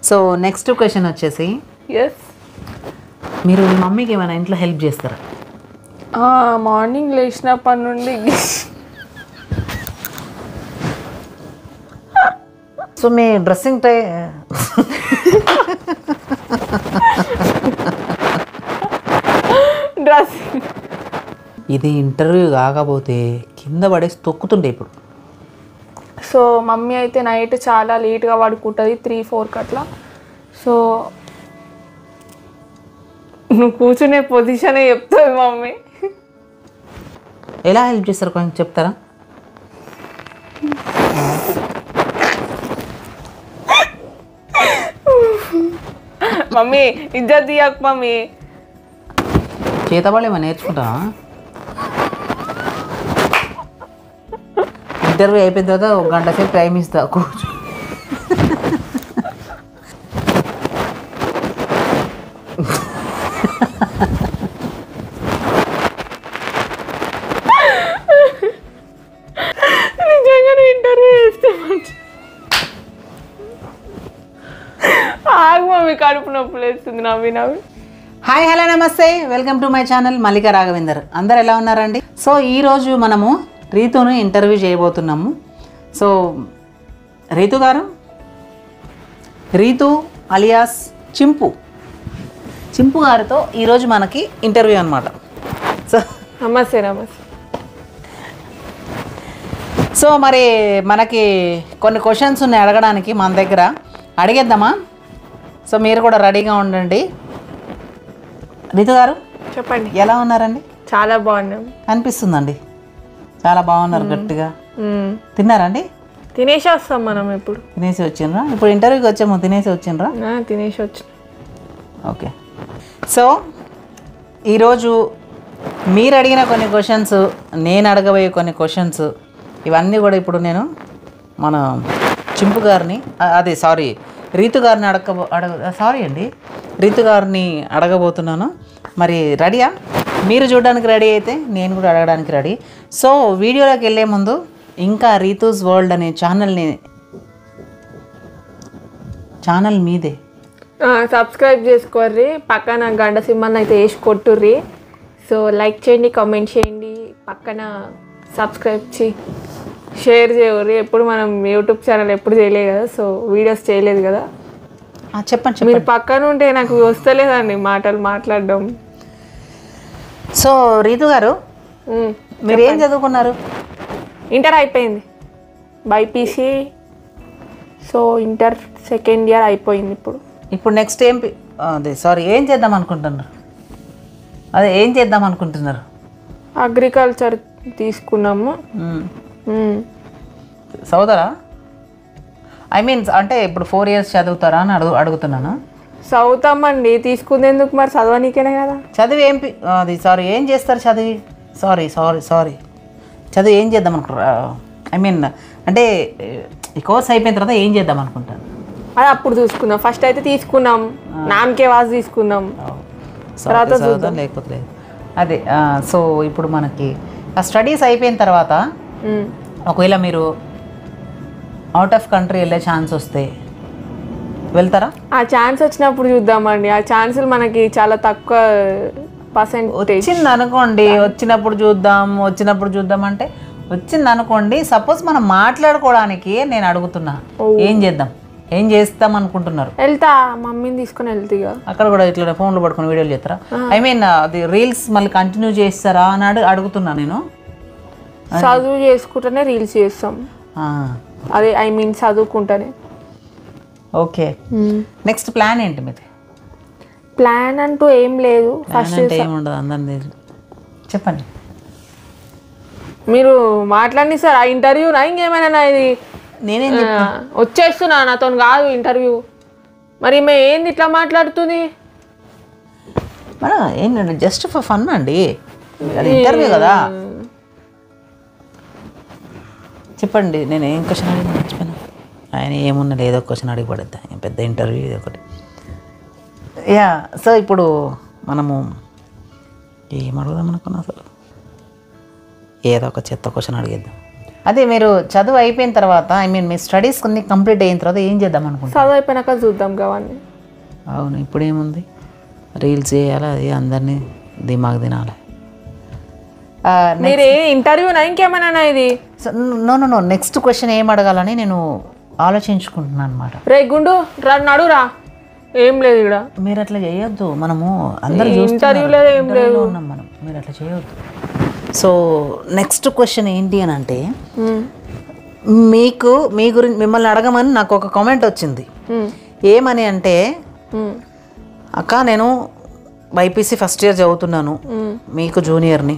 So next question వచ్చేసి మీరు మీ మమ్మీకి ఏమైనా ఇంట్లో హెల్ప్ చేస్తారా? మార్నింగ్ లేచినప్పటి నుండి సో మీ డ్రెస్సింగ్ టై ఇది ఇంటర్వ్యూ కాకపోతే కింద పడేసి తొక్కుతుండే ఇప్పుడు. సో మమ్మీ అయితే నైట్ చాలా లేట్గా పడుకుంటుంది, 3-4 అట్లా. సో నువ్వు కూర్చునే పొజిషనే చెప్తుంది మమ్మీ. ఎలా హెల్ప్ చేస్తారు కొంచెం చెప్తారా? మమ్మీ ఇజ్జత్ తీయకు మమ్మీ. చేతబడి ఏమైనా నేర్చుకుంటా? ఇంటర్వ్యూ అయిపోయిన తర్వాత 1 గంట సేపు టైం ఇస్తా కూర్చో. నిజంగానే ఇంటర్వ్యూ చేస్తే ఆగు మమ్మీ, కడుపు నొప్పులు వేస్తుంది నవ్వి నవ్వి. హాయ్ హలో నమస్తే, welcome to my channel Mallika Raghavender. అందరు ఎలా ఉన్నారండి? సో ఈరోజు మనము రీతును ఇంటర్వ్యూ చేయబోతున్నాము. సో రీతు గారు, రీతు అలియాస్ చింపు గారితో ఈరోజు మనకి ఇంటర్వ్యూ అనమాట. సో నమస్తే. సో మరి మనకి కొన్ని క్వశ్చన్స్ ఉన్నాయి అడగడానికి మన దగ్గర. అడిగేద్దామా? సో మీరు కూడా రెడీగా ఉండండి. రీతు గారు చెప్పండి, ఎలా ఉన్నారండి? చాలా బాగున్నాం అనిపిస్తుందండి, చాలా బాగున్నారు. గట్టిగా తిన్నారండి? తినేసి వస్తాం మనం. ఇప్పుడు తినేసి వచ్చిండ్రా? ఇప్పుడు ఇంటర్వ్యూకి వచ్చాము, తినేసి వచ్చిండ్రా? తినేసి వచ్చి. ఓకే. సో ఈరోజు మీరు అడిగిన కొన్ని క్వశ్చన్స్, నేను అడగబోయే కొన్ని క్వశ్చన్స్, ఇవన్నీ కూడా ఇప్పుడు నేను మన చింపు గారిని రీతు గారిని రీతు గారిని అడగబోతున్నాను. మరి రెడీయా? మీరు చూడడానికి రెడీ అయితే నేను కూడా అడగడానికి రెడీ. సో వీడియోలోకి వెళ్ళే ముందు ఇంకా రీతూస్ వరల్డ్ అనే ఛానల్ మీదే సబ్స్క్రైబ్ చేసుకోర్రి, పక్కన గంట సింబల్ అయితే వేసి కొట్టుర్రి. సో లైక్ చేయండి, కామెంట్ చేయండి, పక్కన సబ్స్క్రైబ్ షేర్ చేయర్రి. ఎప్పుడు మనం యూట్యూబ్ ఛానల్ ఎప్పుడు చేయలేదు కదా, సో వీడియోస్ చేయలేదు కదా. చెప్పండి. మీరు పక్కన ఉంటే నాకు వస్తలేదండి మాటలు మాట్లాడడం. సో రీతు గారు, మీరు ఏం చదువుకున్నారు? ఇంటర్ అయిపోయింది, BiPC. So inter second year అయిపోయింది. ఇప్పుడు నెక్స్ట్ ఏం చేద్దాం అనుకుంటున్నారు? అగ్రికల్చర్ తీసుకున్నాము. చదువుతారా? అంటే ఇప్పుడు 4 years చదువుతారా అని అడుగుతున్నాను. చదువుతామండి, తీసుకుందేందుకు మరి? చదవనీకేనే కదా. చదివి ఏం చేస్తారు? చదివి ఏం చేద్దాం అనుకుంటారు? అంటే ఈ కోర్స్ అయిపోయిన తర్వాత ఏం చేద్దాం అనుకుంటాను? అది అప్పుడు చూసుకున్నాం. ఫస్ట్ అయితే తీసుకున్నాం, నామకే వాజ్ తీసుకున్నాం, తర్వాత చూద్దాం లేకపోతే అదే. సో ఇప్పుడు మనకి ఆ స్టడీస్ అయిపోయిన తర్వాత ఒకవేళ మీరు అవుట్ ఆఫ్ కంట్రీ వెళ్ళే ఛాన్స్ వస్తే వెళ్తారా? ఆ ఛాన్స్ వచ్చినప్పుడు చూద్దామండి. ఆ ఛాన్సులు మనకి చాలా తక్కువ పర్సెంటేజ్. వచ్చింది అనుకోండి, వచ్చినప్పుడు చూద్దాం అంటే వచ్చింది అనుకోండి. సపోజ్ మనం మాట్లాడుకోవడానికి నేను అడుగుతున్నా, ఏం చేస్తాం అనుకుంటున్నారు? వెళ్తా, మమ్మీని తీసుకొని వెళ్తా. అక్కడ కూడా ఇట్లా ఫోన్లో పట్టుకుని వీడియోలు చేస్తారా? అది రీల్స్ మళ్ళీ కంటిన్యూ చేస్తారా అని అడుగుతున్నా నేను. చదువు చేసుకుంటేనే రీల్స్ చేస్తాం. అదే చదువుకుంటానే. ఓకే. నెక్స్ట్ ప్లాన్ ఏంటి మీది? ప్లాన్ అంటూ ఏం లేదు. ఫస్ట్ ఏముండదు, అందరినీ చెప్పండి. మీరు మాట్లాడి సార్, ఆ ఇంటర్వ్యూ నా ఇంకేమైనా ఇది నేనేం వచ్చేస్తున్నా, నాతో కాదు ఇంటర్వ్యూ. మరి ఏంది ఇట్లా మాట్లాడుతుంది? ఏంటంటే జస్ట్ ఫర్ ఫన్ అండి, అది ఇంటర్వ్యూ కదా. చెప్పండి, నేను ఏం క్వశ్చన్ అడిగి మర్చిపోయినా. ఆయన ఏమున్నా ఏదో క్వశ్చన్ అడిగి పడద్దా, పెద్ద ఇంటర్వ్యూ ఇది ఒకటి. సో ఇప్పుడు మనము ఏం అడుగుదాం అనుకున్నా, అసలు ఏదో ఒక చెత్త క్వశ్చన్ అడిగేద్దాం. అదే మీరు చదువు అయిపోయిన తర్వాత ఐ మీన్ మీ స్టడీస్ కొన్ని కంప్లీట్ అయిన తర్వాత ఏం చేద్దాం అనుకుంటున్నాను? చదువు అయిపోయినాక చూద్దాం కావండి. అవును, ఇప్పుడు ఏముంది, రీల్స్ చేయాలి, అది అందరినీ దిమాగ్ తినాలి. మీరు ఇంటర్వ్యూనా ఇంకేమైనా ఇది? నో నెక్స్ట్ క్వశ్చన్ ఏం అడగాలని నేను ఆలోచించుకుంటున్నాను అనమాట. రే గుండు నడురా, ఏం లేదు ఇక్కడ. మీరు అట్లా చేయొద్దు, మనము అందరూ ఇంటర్వ్యూ లేదు ఏం లేదు ఉన్నాం మనం, మీరు అట్లా చేయొద్దు. సో నెక్స్ట్ క్వశ్చన్ ఏంటి అని అంటే, మీకు మీ గురించి మిమ్మల్ని అడగమని నాకు ఒక కామెంట్ వచ్చింది. ఏమని అంటే, అక్క నేను బైపీసీ ఫస్ట్ ఇయర్ చదువుతున్నాను, మీకు జూనియర్ని,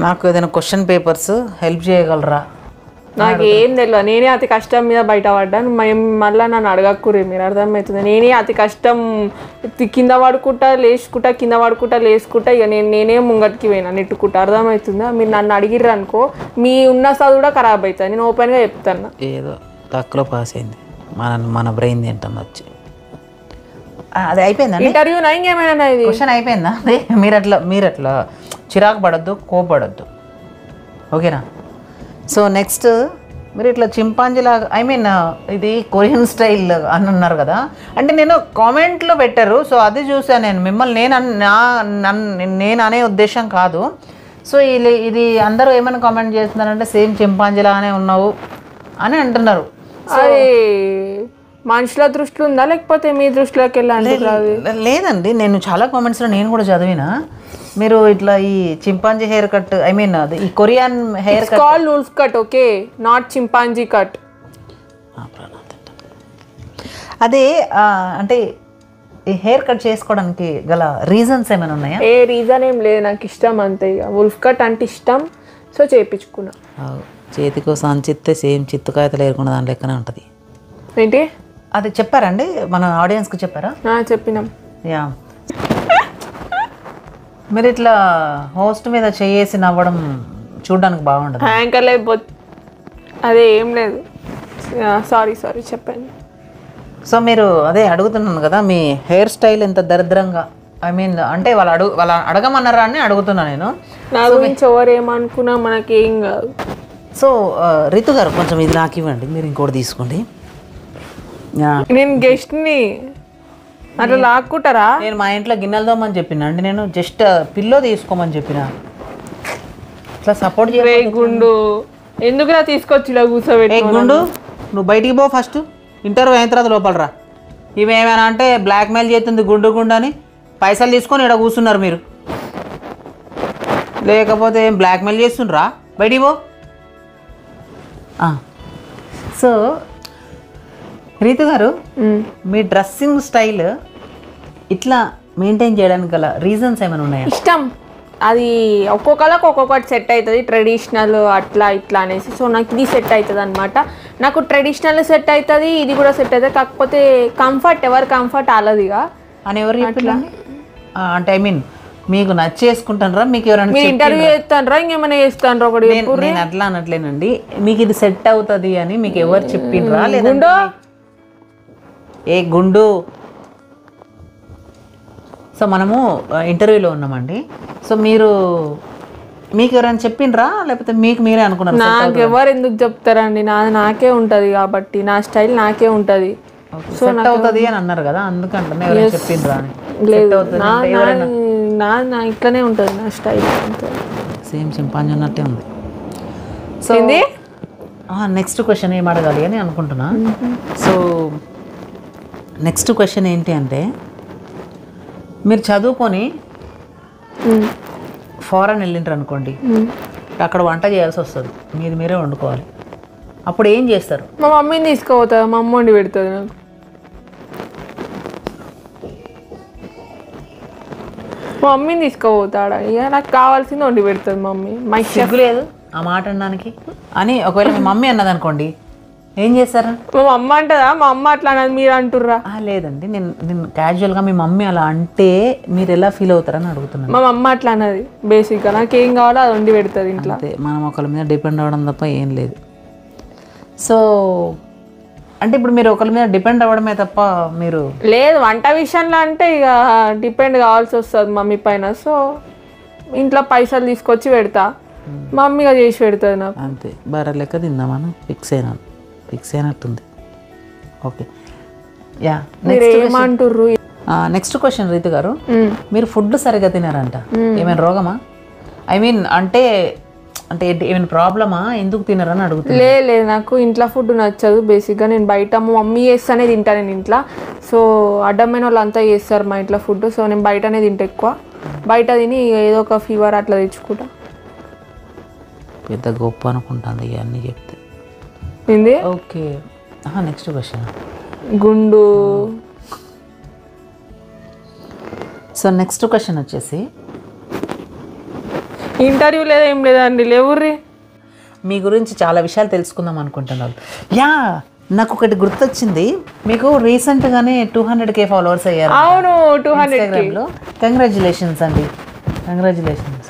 నాకు ఏదైనా క్వశ్చన్ పేపర్స్ హెల్ప్ చేయగలరా? నాకు ఏం తెలియదు, నేనే అతి కష్టం మీద బయటపడ్డాను. మళ్ళీ నన్ను అడగక్కురే, మీరు అర్థమవుతుంది. నేనే అతి కష్టం కింద పడుకుంటా లేచుకుంటా, కింద పడుకుంటా లేచుకుంటా, ఇక నేనే ముంగటికి పోయినా నెట్టుకుంటా. అర్థమవుతుందా? మీరు నన్ను అడిగిర్రు అనుకో, మీ ఉన్న చదువు కూడా ఖరాబ్ అవుతుంది. నేను ఓపెన్గా చెప్తాను. ఏదో తక్కువ పాస్ అయింది, మన బ్రెయిన్ తింటాం వచ్చి. అది అయిపోయిందా ఇంటర్వ్యూ? ఇంకేమైనా ఇది క్వశ్చన్ అయిపోయిందా? అదే మీరు అట్లా చిరాకు పడద్దు, కోపడద్దు, ఓకేనా? సో నెక్స్ట్ మీరు ఇట్లా చింపాంజీలాగా ఐ మీన్ ఇది కొరియన్ స్టైల్ అని అన్నారు కదా, అంటే నేను కామెంట్లో పెట్టారు, సో అది చూసాను నేను. మిమ్మల్ని నేను అనే ఉద్దేశం కాదు. సో ఇది అందరూ ఏమైనా కామెంట్ చేస్తున్నారంటే సేమ్ చింపాంజీలాగానే ఉన్నావు అని అంటున్నారు. అది మనుషుల దృష్టిలో ఉందా లేకపోతే మీ దృష్టిలోకి వెళ్ళాలి? లేదండి, నేను చాలా కామెంట్స్లో నేను కూడా చదివిన, మీరు ఇట్లా ఈ chimpanzee hair cut I mean అది ఈ Korean hair cut call wolf cut, okay, not chimpanzee cut. అదే అంటే ఈ హెయిర్ కట్ చేసుకోవడానికి గల రీజన్స్ ఏమైనా ఉన్నాయా? ఏ రీజన్ ఏం లేదు, నాకు ఇష్టం అంతే. ఇక వుల్ఫ్ కట్ అంటే ఇష్టం, సో చేయించుకున్నా. చేతికో సంచిత్తే సేమ్ చిత్తుకాయతలు ఏరుకున్న దాని లెక్కనే ఉంటుంది. ఏంటి అది చెప్పారండి మన ఆడియన్స్కి చెప్పారా? చెప్పినాం. యా, మీరు ఇట్లా హోస్ట్ మీద చేసి నవ్వడం చూడడానికి బాగుంటుంది. యాంకర్ అయిపోతే అదే ఏం లేదు. సారీ చెప్పండి. సో మీరు అదే అడుగుతున్నాను కదా, మీ హెయిర్ స్టైల్ ఎంత దరిద్రంగా ఐ మీన్ అంటే వాళ్ళ అడగమన్నారా అని అడుగుతున్నా నేను. నా గురించి ఎవరు ఏమనుకున్నా మనకి ఏం కాదు. సో రితు గారు కొంచెం ఇది నాకు ఇవ్వండి, మీరు ఇంకోటి తీసుకోండి. నేను గెస్ట్ని అట్లా లాక్కుంటారా? నేను మా ఇంట్లో గిన్నెలు తోమని చెప్పిన అండి, నేను జస్ట్ పిల్లో తీసుకోమని చెప్పిన. ఇట్లా సపోర్ట్ చేయ గుండు ఎందుకు నా తీసుకొచ్చి ఇలా కూర్చోబెట్టి. గుండు నువ్వు బయటికి పో, ఫస్ట్ ఇంటర్వ్యూ అయిన తర్వాత లోపలరా. ఇవేమైనా అంటే బ్లాక్మెయిల్ చేస్తుంది గుండు గుండు అని, పైసలు తీసుకొని ఇక్కడ కూర్చున్నారు మీరు, లేకపోతే ఏం బ్లాక్మెయిల్ చేస్తుండ్రా? బయటికి పో. సో రీతు గారు, మీ డ్రెస్సింగ్ స్టైల్ ఇట్లా మెయింటైన్ చేయడానికి గల రీజన్స్ ఏమైనా ఉన్నాయా? ఇష్టం, అది ఒక్కొక్కరికి ఒక్కొక్కటి సెట్ అవుతుంది, ట్రెడిషనల్ అట్లా ఇట్లా అనేసి. సో నాకు ఇది సెట్ అవుతుంది అనమాట. నాకు ట్రెడిషనల్ సెట్ అవుతుంది, ఇది కూడా సెట్ అవుతుంది. కాకపోతే కంఫర్ట్, ఎవరి కంఫర్ట్ అలాదిగా అని ఎవరు అట్లా అంటే ఐ మీన్ మీకు నచ్చేసుకుంటారా? మీకు ఎవరైనా ఇంటర్వ్యూ చేస్తానరా ఇంకేమైనా చేస్తానరా? ఒకటి నేను అట్లా అనట్లేనండి, మీకు ఇది సెట్ అవుతుంది అని మీకు ఎవరు చెప్పిండ్రా? లేదా ఏ గుండు. సో మనము ఇంటర్వ్యూలో ఉన్నామండి, సో మీకు ఎవరైనా చెప్పిండ్రా లేకపోతే మీకు మీరే అనుకున్నారు? నాకు ఎవరు ఎందుకు చెప్తారండి, నాకే ఉంటుంది కాబట్టి, నా స్టైల్ నాకే ఉంటుంది. సో అవుతుంది అని అన్నారు కదా, అందుకంటే ఎవరైనా చెప్పిండ్రా అని? నా ఇట్లనే ఉంటుంది నా స్టైల్, సేమ్ చింపాంజీ ఉన్నట్టే ఉంది. సో నెక్స్ట్ క్వశ్చన్ ఏం అడగాలి అని అనుకుంటున్నా. సో నెక్స్ట్ క్వశ్చన్ ఏంటి అంటే, మీరు చదువుకొని ఫారెన్ వెళ్ళింటారు అనుకోండి, అక్కడ వంట చేయాల్సి వస్తుంది, మీరే వండుకోవాలి, అప్పుడు ఏం చేస్తారు? మా మమ్మీని తీసుకుపోతా, మా అమ్మ వండి పెడుతుంది నాకు. మా మమ్మీని తీసుకుపోతాడా, ఇక నాకు కావాల్సింది వండి పెడుతుంది మమ్మీ. మా సిగ్గు లేదు ఆ మాట అనడానికి అని. ఒకవేళ మీ మమ్మీ అన్నది అనుకోండి, ఏం చేస్తారు? మా అమ్మ అంటదా? మా అమ్మ అట్లా అన్నది మీరు అంటుర్రా? లేదండి, నేను క్యాజువల్గా మీ మమ్మీ అలా అంటే మీరు ఎలా ఫీల్ అవుతారని అడుగుతున్నాను. మా అమ్మ అట్లా అన్నది బేసిక్గా, నాకేం కావాలో అది వండి పెడుతుంది ఇంట్లో. మనం ఒకరి మీద డిపెండ్ అవ్వడం తప్ప ఏం లేదు. సో అంటే ఇప్పుడు మీరు ఒకరి మీద డిపెండ్ అవ్వడమే తప్ప మీరు లేదు. వంట విషయంలో అంటే ఇక డిపెండ్ కావాల్సి వస్తుంది మమ్మీ పైన. సో ఇంట్లో పైసలు తీసుకొచ్చి పెడతా, మమ్మీగా చేసి పెడుతుంది నాకు. అంతే బర్రె లెక్క తిందామని ఫిక్స్ అయినట్టుంది. ఓకే యా మీరు ఏమంటుర్రు? నెక్స్ట్ క్వశ్చన్ రీతు గారు, మీరు ఫుడ్ సరిగ్గా తినారంట, ఏమైనా రోగమా? ఐ మీన్ అంటే ఏమైనా ప్రాబ్లమా, ఎందుకు తినరని అడుగుతుంది. లేదు నాకు ఇంట్లో ఫుడ్ నచ్చదు బేసిక్గా. నేను బయట మా మమ్మీ చేస్తానే తింటా నేను ఇంట్లో. సో అడ్డమైన వాళ్ళు అంతా చేస్తారు మా ఇంట్లో ఫుడ్. సో నేను బయటనే తింటా ఎక్కువ. బయట తిని ఏదో ఒక ఫీవర్ అట్లా తెచ్చుకుంటా. పెద్ద గొప్ప అనుకుంటాను ఇవన్నీ చెప్తే. ఏంది? ఓకే నెక్స్ట్ క్వశ్చన్ గుండు. సో నెక్స్ట్ క్వశ్చన్ వచ్చేసి, ఇంటర్వ్యూ లేదా ఏం లేదండి, లేవుర్రి. మీ గురించి చాలా విషయాలు తెలుసుకుందాం అనుకుంటున్నారు. యా నాకు ఒకటి గుర్తొచ్చింది, మీకు రీసెంట్గానే 200K ఫాలోవర్స్ అయ్యారు. అవును 200 కంగ్రాచులేషన్స్ అండి, కంగ్రాచులేషన్స్.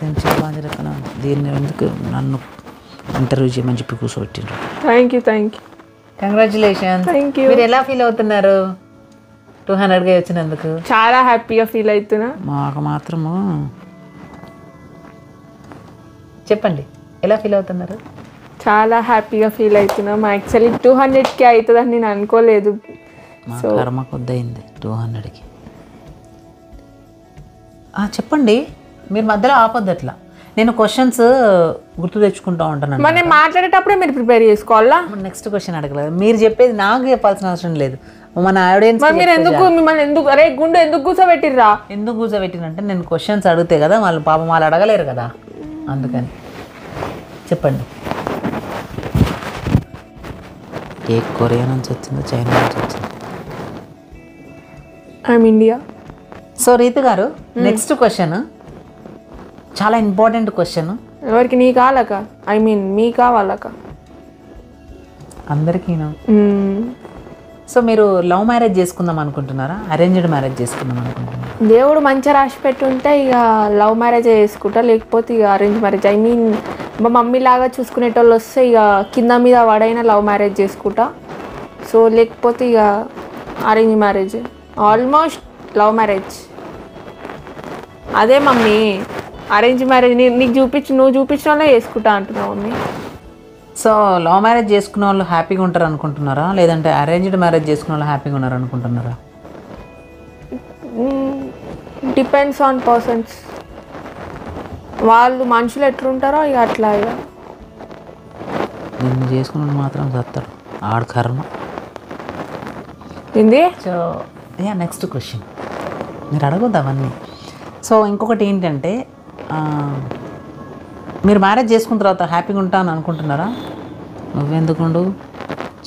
దీన్ని ఎందుకు నన్ను ఇంటర్వ్యూ చేయమని చెప్పి కూర్చోబెట్టిండ్రు. Thank you congratulations. Thank you. మీరు ఎలా ఫీల్ అవుతున్నారు 200K వచ్చినందుకు? చాలా హ్యాపీగా ఫీల్ అవుతున్నా. మాకు మాత్రము చెప్పండి ఎలా ఫీల్ అవుతున్నారు? చాలా హ్యాపీగా ఫీల్ అవుతున్నాం. యాక్చువల్లీ 200K అవుతుందని నేను అనుకోలేదు. మా కర్మ కొద్దయింది 200కి. చెప్పండి, మీరు మధ్యలో ఆపొద్దు అట్లా. నేను క్వశ్చన్స్ గుర్తు తెచ్చుకుంటూ ఉంటాను. మరి నేను మాట్లాడేటప్పుడే మీరు ప్రిపేర్ చేసుకోవాలా? నెక్స్ట్ క్వశ్చన్ అడగలేదు, మీరు చెప్పేది నాకు చెప్పాల్సిన అవసరం లేదు, మన ఆడియన్స్. మీరు మిమ్మల్ని ఎందుకు అరే గుండు ఎందుకు కూర్చోబెట్టిర్రా? ఎందుకు కూర్చోబెట్టినంటే నేను క్వశ్చన్స్ అడిగితే కదా వాళ్ళు పాపం వాళ్ళు అడగలేరు కదా, అందుకని. చెప్పండి, కేక్ కొరియా నుంచి వచ్చిందో చైనా నుంచి వచ్చింది? I'm India. సో రీతు గారు, నెక్స్ట్ క్వశ్చన్ చాలా ఇంపార్టెంట్ క్వశ్చన్. ఎవరికి? నీ కావాలక? ఐ మీన్ మీ కావాలక? అందరికీ. సో మీరు లవ్ మ్యారేజ్ చేసుకుందాం అనుకుంటున్నారా, అరేంజ్డ్ మ్యారేజ్ చేసుకుందాం అనుకుంటున్నారా? దేవుడు మంచిగా రాసి పెట్టుంటే ఇక లవ్ మ్యారేజ్ చేసుకుంటా, లేకపోతే ఇక అరేంజ్ మ్యారేజ్. ఐ మీన్ మా మమ్మీ లాగా చూసుకునేటోళ్ళు వస్తే ఇక కింద మీద వాడైనా లవ్ మ్యారేజ్ చేసుకుంటా. సో లేకపోతే ఇక arrange marriage. Almost love marriage అదే మమ్మీ. అరేంజ్ మ్యారేజ్ నువ్వు చూపించిన వాళ్ళే చేసుకుంటా అంటున్నావు మమ్మీ. సో లవ్ మ్యారేజ్ చేసుకున్న వాళ్ళు హ్యాపీగా ఉంటారు అనుకుంటున్నారా, లేదంటే అరేంజ్డ్ మ్యారేజ్ చేసుకున్న వాళ్ళు హ్యాపీగా ఉన్నారు అనుకుంటున్నారా? Depends on persons. వాళ్ళు మనుషులు ఎట్లుంటారో ఇక అట్లా. ఇక నిన్ను చేసుకున్న మాత్రం చస్తాడు, ఆడ కర్మ. ఏంది? సో నెక్స్ట్ క్వశ్చన్ మీరు అడగొద్దు అవన్నీ. సో ఇంకొకటి ఏంటంటే, మీరు మ్యారేజ్ చేసుకున్న తర్వాత హ్యాపీగా ఉంటాను అనుకుంటున్నారా? నువ్వెందుకుండు,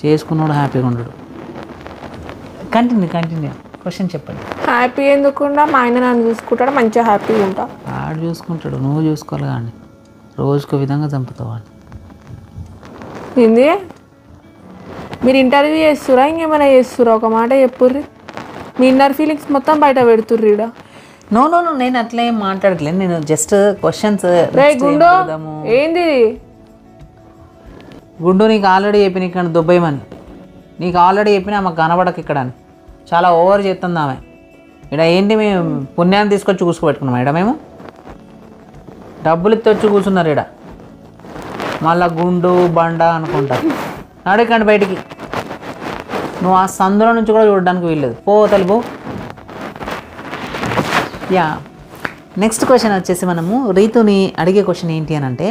చేసుకున్నాడు హ్యాపీగా ఉండడు. కంటిన్యూ క్వశ్చన్ చెప్పండి. హ్యాపీ ఎందుకుండా? మా ఆయన నన్ను చూసుకుంటాడు, మంచిగా హ్యాపీగా ఉంటా. ఆడు చూసుకుంటాడు, నువ్వు చూసుకోవాలి కానీ రోజుకో విధంగా చంపుతావు అని. ఏంది? మీరు ఇంటర్వ్యూ చేస్తురా ఇంకేమైనా చేస్తురా? ఒక మాట చెప్పుర్రి. మీ ఇన్నర్ ఫీలింగ్స్ మొత్తం బయట పెడుతుర్రు ఈడ. నో నేను అట్లా ఏం మాట్లాడట్లేదు, నేను జస్ట్ క్వశ్చన్స్. గుండు ఏంది? గుండు నీకు ఆల్రెడీ చెప్పిన ఇక్కడ దుబ్బేయమని, నీకు ఆల్రెడీ చెప్పిన ఆమెకు కనబడక ఇక్కడ అని. చాలా ఓవర్ చేస్తుంది ఆమె. ఇక్కడ ఏంటి, మేము పుణ్యాన్ని తీసుకొచ్చి కూర్చోబెట్టుకున్నాం ఇక్కడ. మేము డబ్బులు ఇచ్చి వచ్చి కూర్చున్నారు ఇక్కడ, మళ్ళా గుండు బండ అనుకుంటారు. నడికండి బయటికి, నువ్వు ఆ సందులో నుంచి కూడా చూడడానికి వీల్లేదు, పో తలుపు. నెక్స్ట్ క్వశ్చన్ వచ్చేసి మనము రీతుని అడిగే క్వశ్చన్ ఏంటి అని అంటే,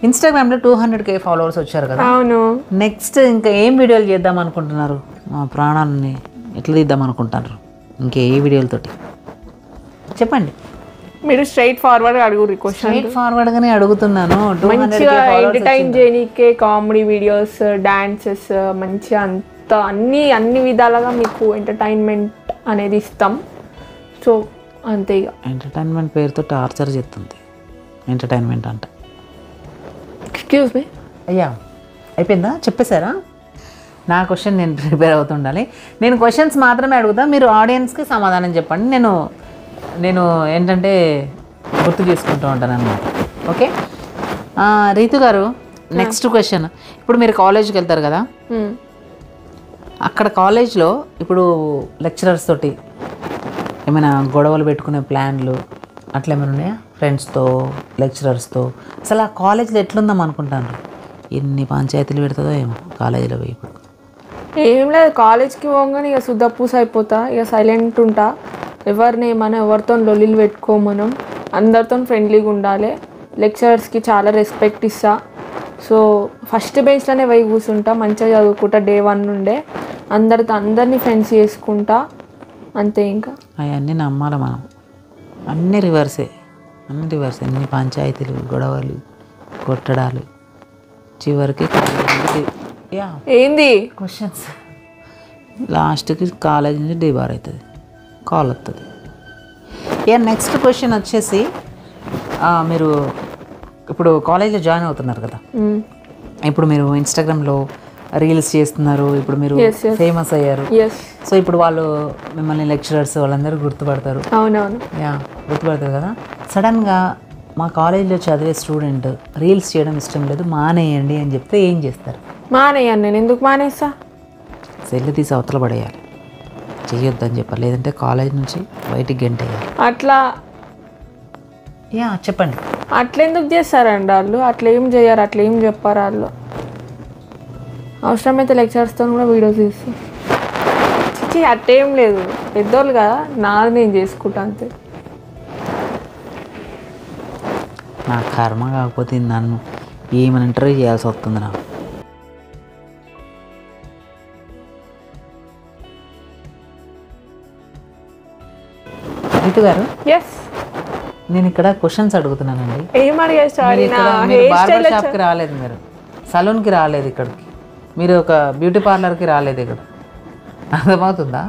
ఇన్స్టాగ్రామ్లో 200K ఫాలోవర్స్ వచ్చారు కదా. అవును. నెక్స్ట్ ఇంకా ఏం వీడియోలు చేద్దాం అనుకుంటున్నారు? మా ప్రాణాలని ఎట్లా తీద్దాం అనుకుంటున్నారు? ఇంకే ఏ వీడియోలతోటి చెప్పండి. మీరు స్ట్రైట్ ఫార్వర్డ్ అడుగురు క్వశ్చన్. స్ట్రైట్ ఫార్వర్డ్గానే అడుగుతున్నాను. మంచిగా ఎంటర్టైన్ చేయనీకే కామెడీ వీడియోస్, డాన్సెస్, మంచిగా అంతా అన్ని విధాలుగా మీకు ఎంటర్టైన్మెంట్ అనేది ఇస్తాం. సో అంతే. ఇక ఎంటర్టైన్మెంట్ పేరుతో టార్చర్ చేస్తుంది ఎంటర్టైన్మెంట్ అంటే. Excuse me. అయ్యా అయిపోయిందా, చెప్పేశారా? నా క్వశ్చన్ నేను ప్రిపేర్ అవుతుండాలి. నేను క్వశ్చన్స్ మాత్రమే అడుగుతా, మీరు ఆడియన్స్కి సమాధానం చెప్పండి. నేను ఏంటంటే గుర్తు చేసుకుంటూ ఉంటాను అన్నమాట. ఓకే రీతు గారు, నెక్స్ట్ క్వశ్చన్. ఇప్పుడు మీరు కాలేజ్కి వెళ్తారు కదా, అక్కడ కాలేజ్లో ఇప్పుడు లెక్చరర్స్ తోటి ఏమైనా గొడవలు పెట్టుకునే ప్లాన్లు అట్లా ఏమైనా ఉన్నాయా? ఫ్రెండ్స్తో లెక్చరర్స్తో అసలు ఆ కాలేజీలో ఎట్లుందాం అనుకుంటాను. ఎన్ని పంచాయతీలు పెడుతుందో ఏమో కాలేజీలో పోయి ఇప్పుడు. ఏం లేదు, కాలేజ్కి పోగానే ఇక శుద్ధ పూస అయిపోతా, ఇక సైలెంట్ ఉంటా. ఎవరిని మనం ఎవరితో లొల్లిలు పెట్టుకో, మనం అందరితో ఫ్రెండ్లీగా ఉండాలి. లెక్చరర్స్కి చాలా రెస్పెక్ట్ ఇస్తా. సో ఫస్ట్ బెంచ్లోనే పోయి కూర్చుంటా, మంచిగా చదువుకుంటా. డే 1 నుండే అందరినీ ఫ్రెండ్స్ చేసుకుంటా, అంతే. ఇంకా అవన్నీ నమ్మాలి మనం. అన్నీ రివర్సే. ఎన్ని పంచాయతీలు, గొడవలు, కొట్టడాలు, చివరికి ఏంది క్వశ్చన్స్, లాస్ట్కి కాలేజ్ నుంచి డిబార్ అవుతుంది, కాల్ వస్తుంది. ఇక నెక్స్ట్ క్వశ్చన్ వచ్చేసి మీరు ఇప్పుడు కాలేజ్లో జాయిన్ అవుతున్నారు కదా, ఇప్పుడు మీరు ఇన్స్టాగ్రామ్లో రీల్స్ చేస్తున్నారు, ఇప్పుడు మీరు ఫేమస్ అయ్యారు. సో ఇప్పుడు వాళ్ళు మిమ్మల్ని లెక్చరర్స్ వాళ్ళందరూ గుర్తుపడతారు. అవునవును, గుర్తుపడతారు కదా. సడన్గా మా కాలేజీలో చదివే స్టూడెంట్ రీల్స్ చేయడం ఇష్టం లేదు, మానేయండి అని చెప్తే ఏం చేస్తారు? మానేయాను. నేను ఎందుకు మానేస్తా? సెల్ తీసి అవతల పడేయాలి, చెయ్యొద్దని చెప్పాలి, లేదంటే కాలేజ్ నుంచి బయటికి గెంటేయాలి. అట్లా చెప్పండి. అట్లా ఎందుకు చేస్తారండి వాళ్ళు? అట్లా ఏం చేయరు, అట్లా ఏం చెప్పారు వాళ్ళు. అవసరమైతే లెక్చరర్స్తో కూడా వీడియోస్ తీసి చిచ్చి అట్టేం లేదు. పెద్దోళ్ళు కదా, నాది నేను చేసుకుంటా అంతే. నా కర్మ కాకపోతే నన్ను ఏమైనా ఇంటర్వ్యూ చేయాల్సి వస్తుంది నాకు. రీతు గారు, నేను ఇక్కడ క్వశ్చన్స్ అడుగుతున్నానండి. ఏం అడిగేస్తారు? బార్బర్ షాప్కి రాలేదు, మీరు సలూన్కి రాలేదు, ఇక్కడికి మీరు ఒక బ్యూటీ పార్లర్కి రాలేదు. ఇక్కడ అర్థమవుతుందా?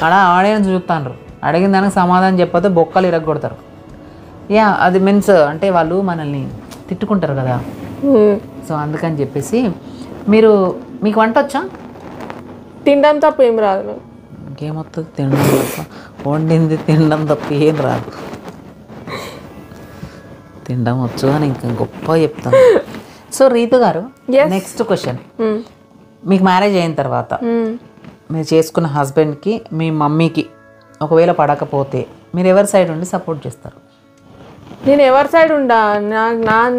అలా ఆడియన్స్ చూస్తాను, అడిగిన దానికి సమాధానం చెప్పతే బొక్కలు ఇరగొడతారు. అది మీన్స్ అంటే వాళ్ళు మనల్ని తిట్టుకుంటారు కదా. సో అందుకని చెప్పేసి మీకు వంట వచ్చా? తినడం తప్ప ఏం రాదు. ఇంకేమొస్తుంది? తినడం తప్ప, వండింది తినడం తప్ప ఏం రాదు. తినడం వచ్చు అని ఇంకా గొప్ప చెప్తాను. సో రీతు గారు, నెక్స్ట్ క్వశ్చన్. మీకు మ్యారేజ్ అయిన తర్వాత మీరు చేసుకున్న హస్బెండ్కి మీ మమ్మీకి ఒకవేళ పడకపోతే మీరు ఎవరి సైడ్ ఉండి సపోర్ట్ చేస్తారు? నేను ఎవరి సైడ్ ఉండా?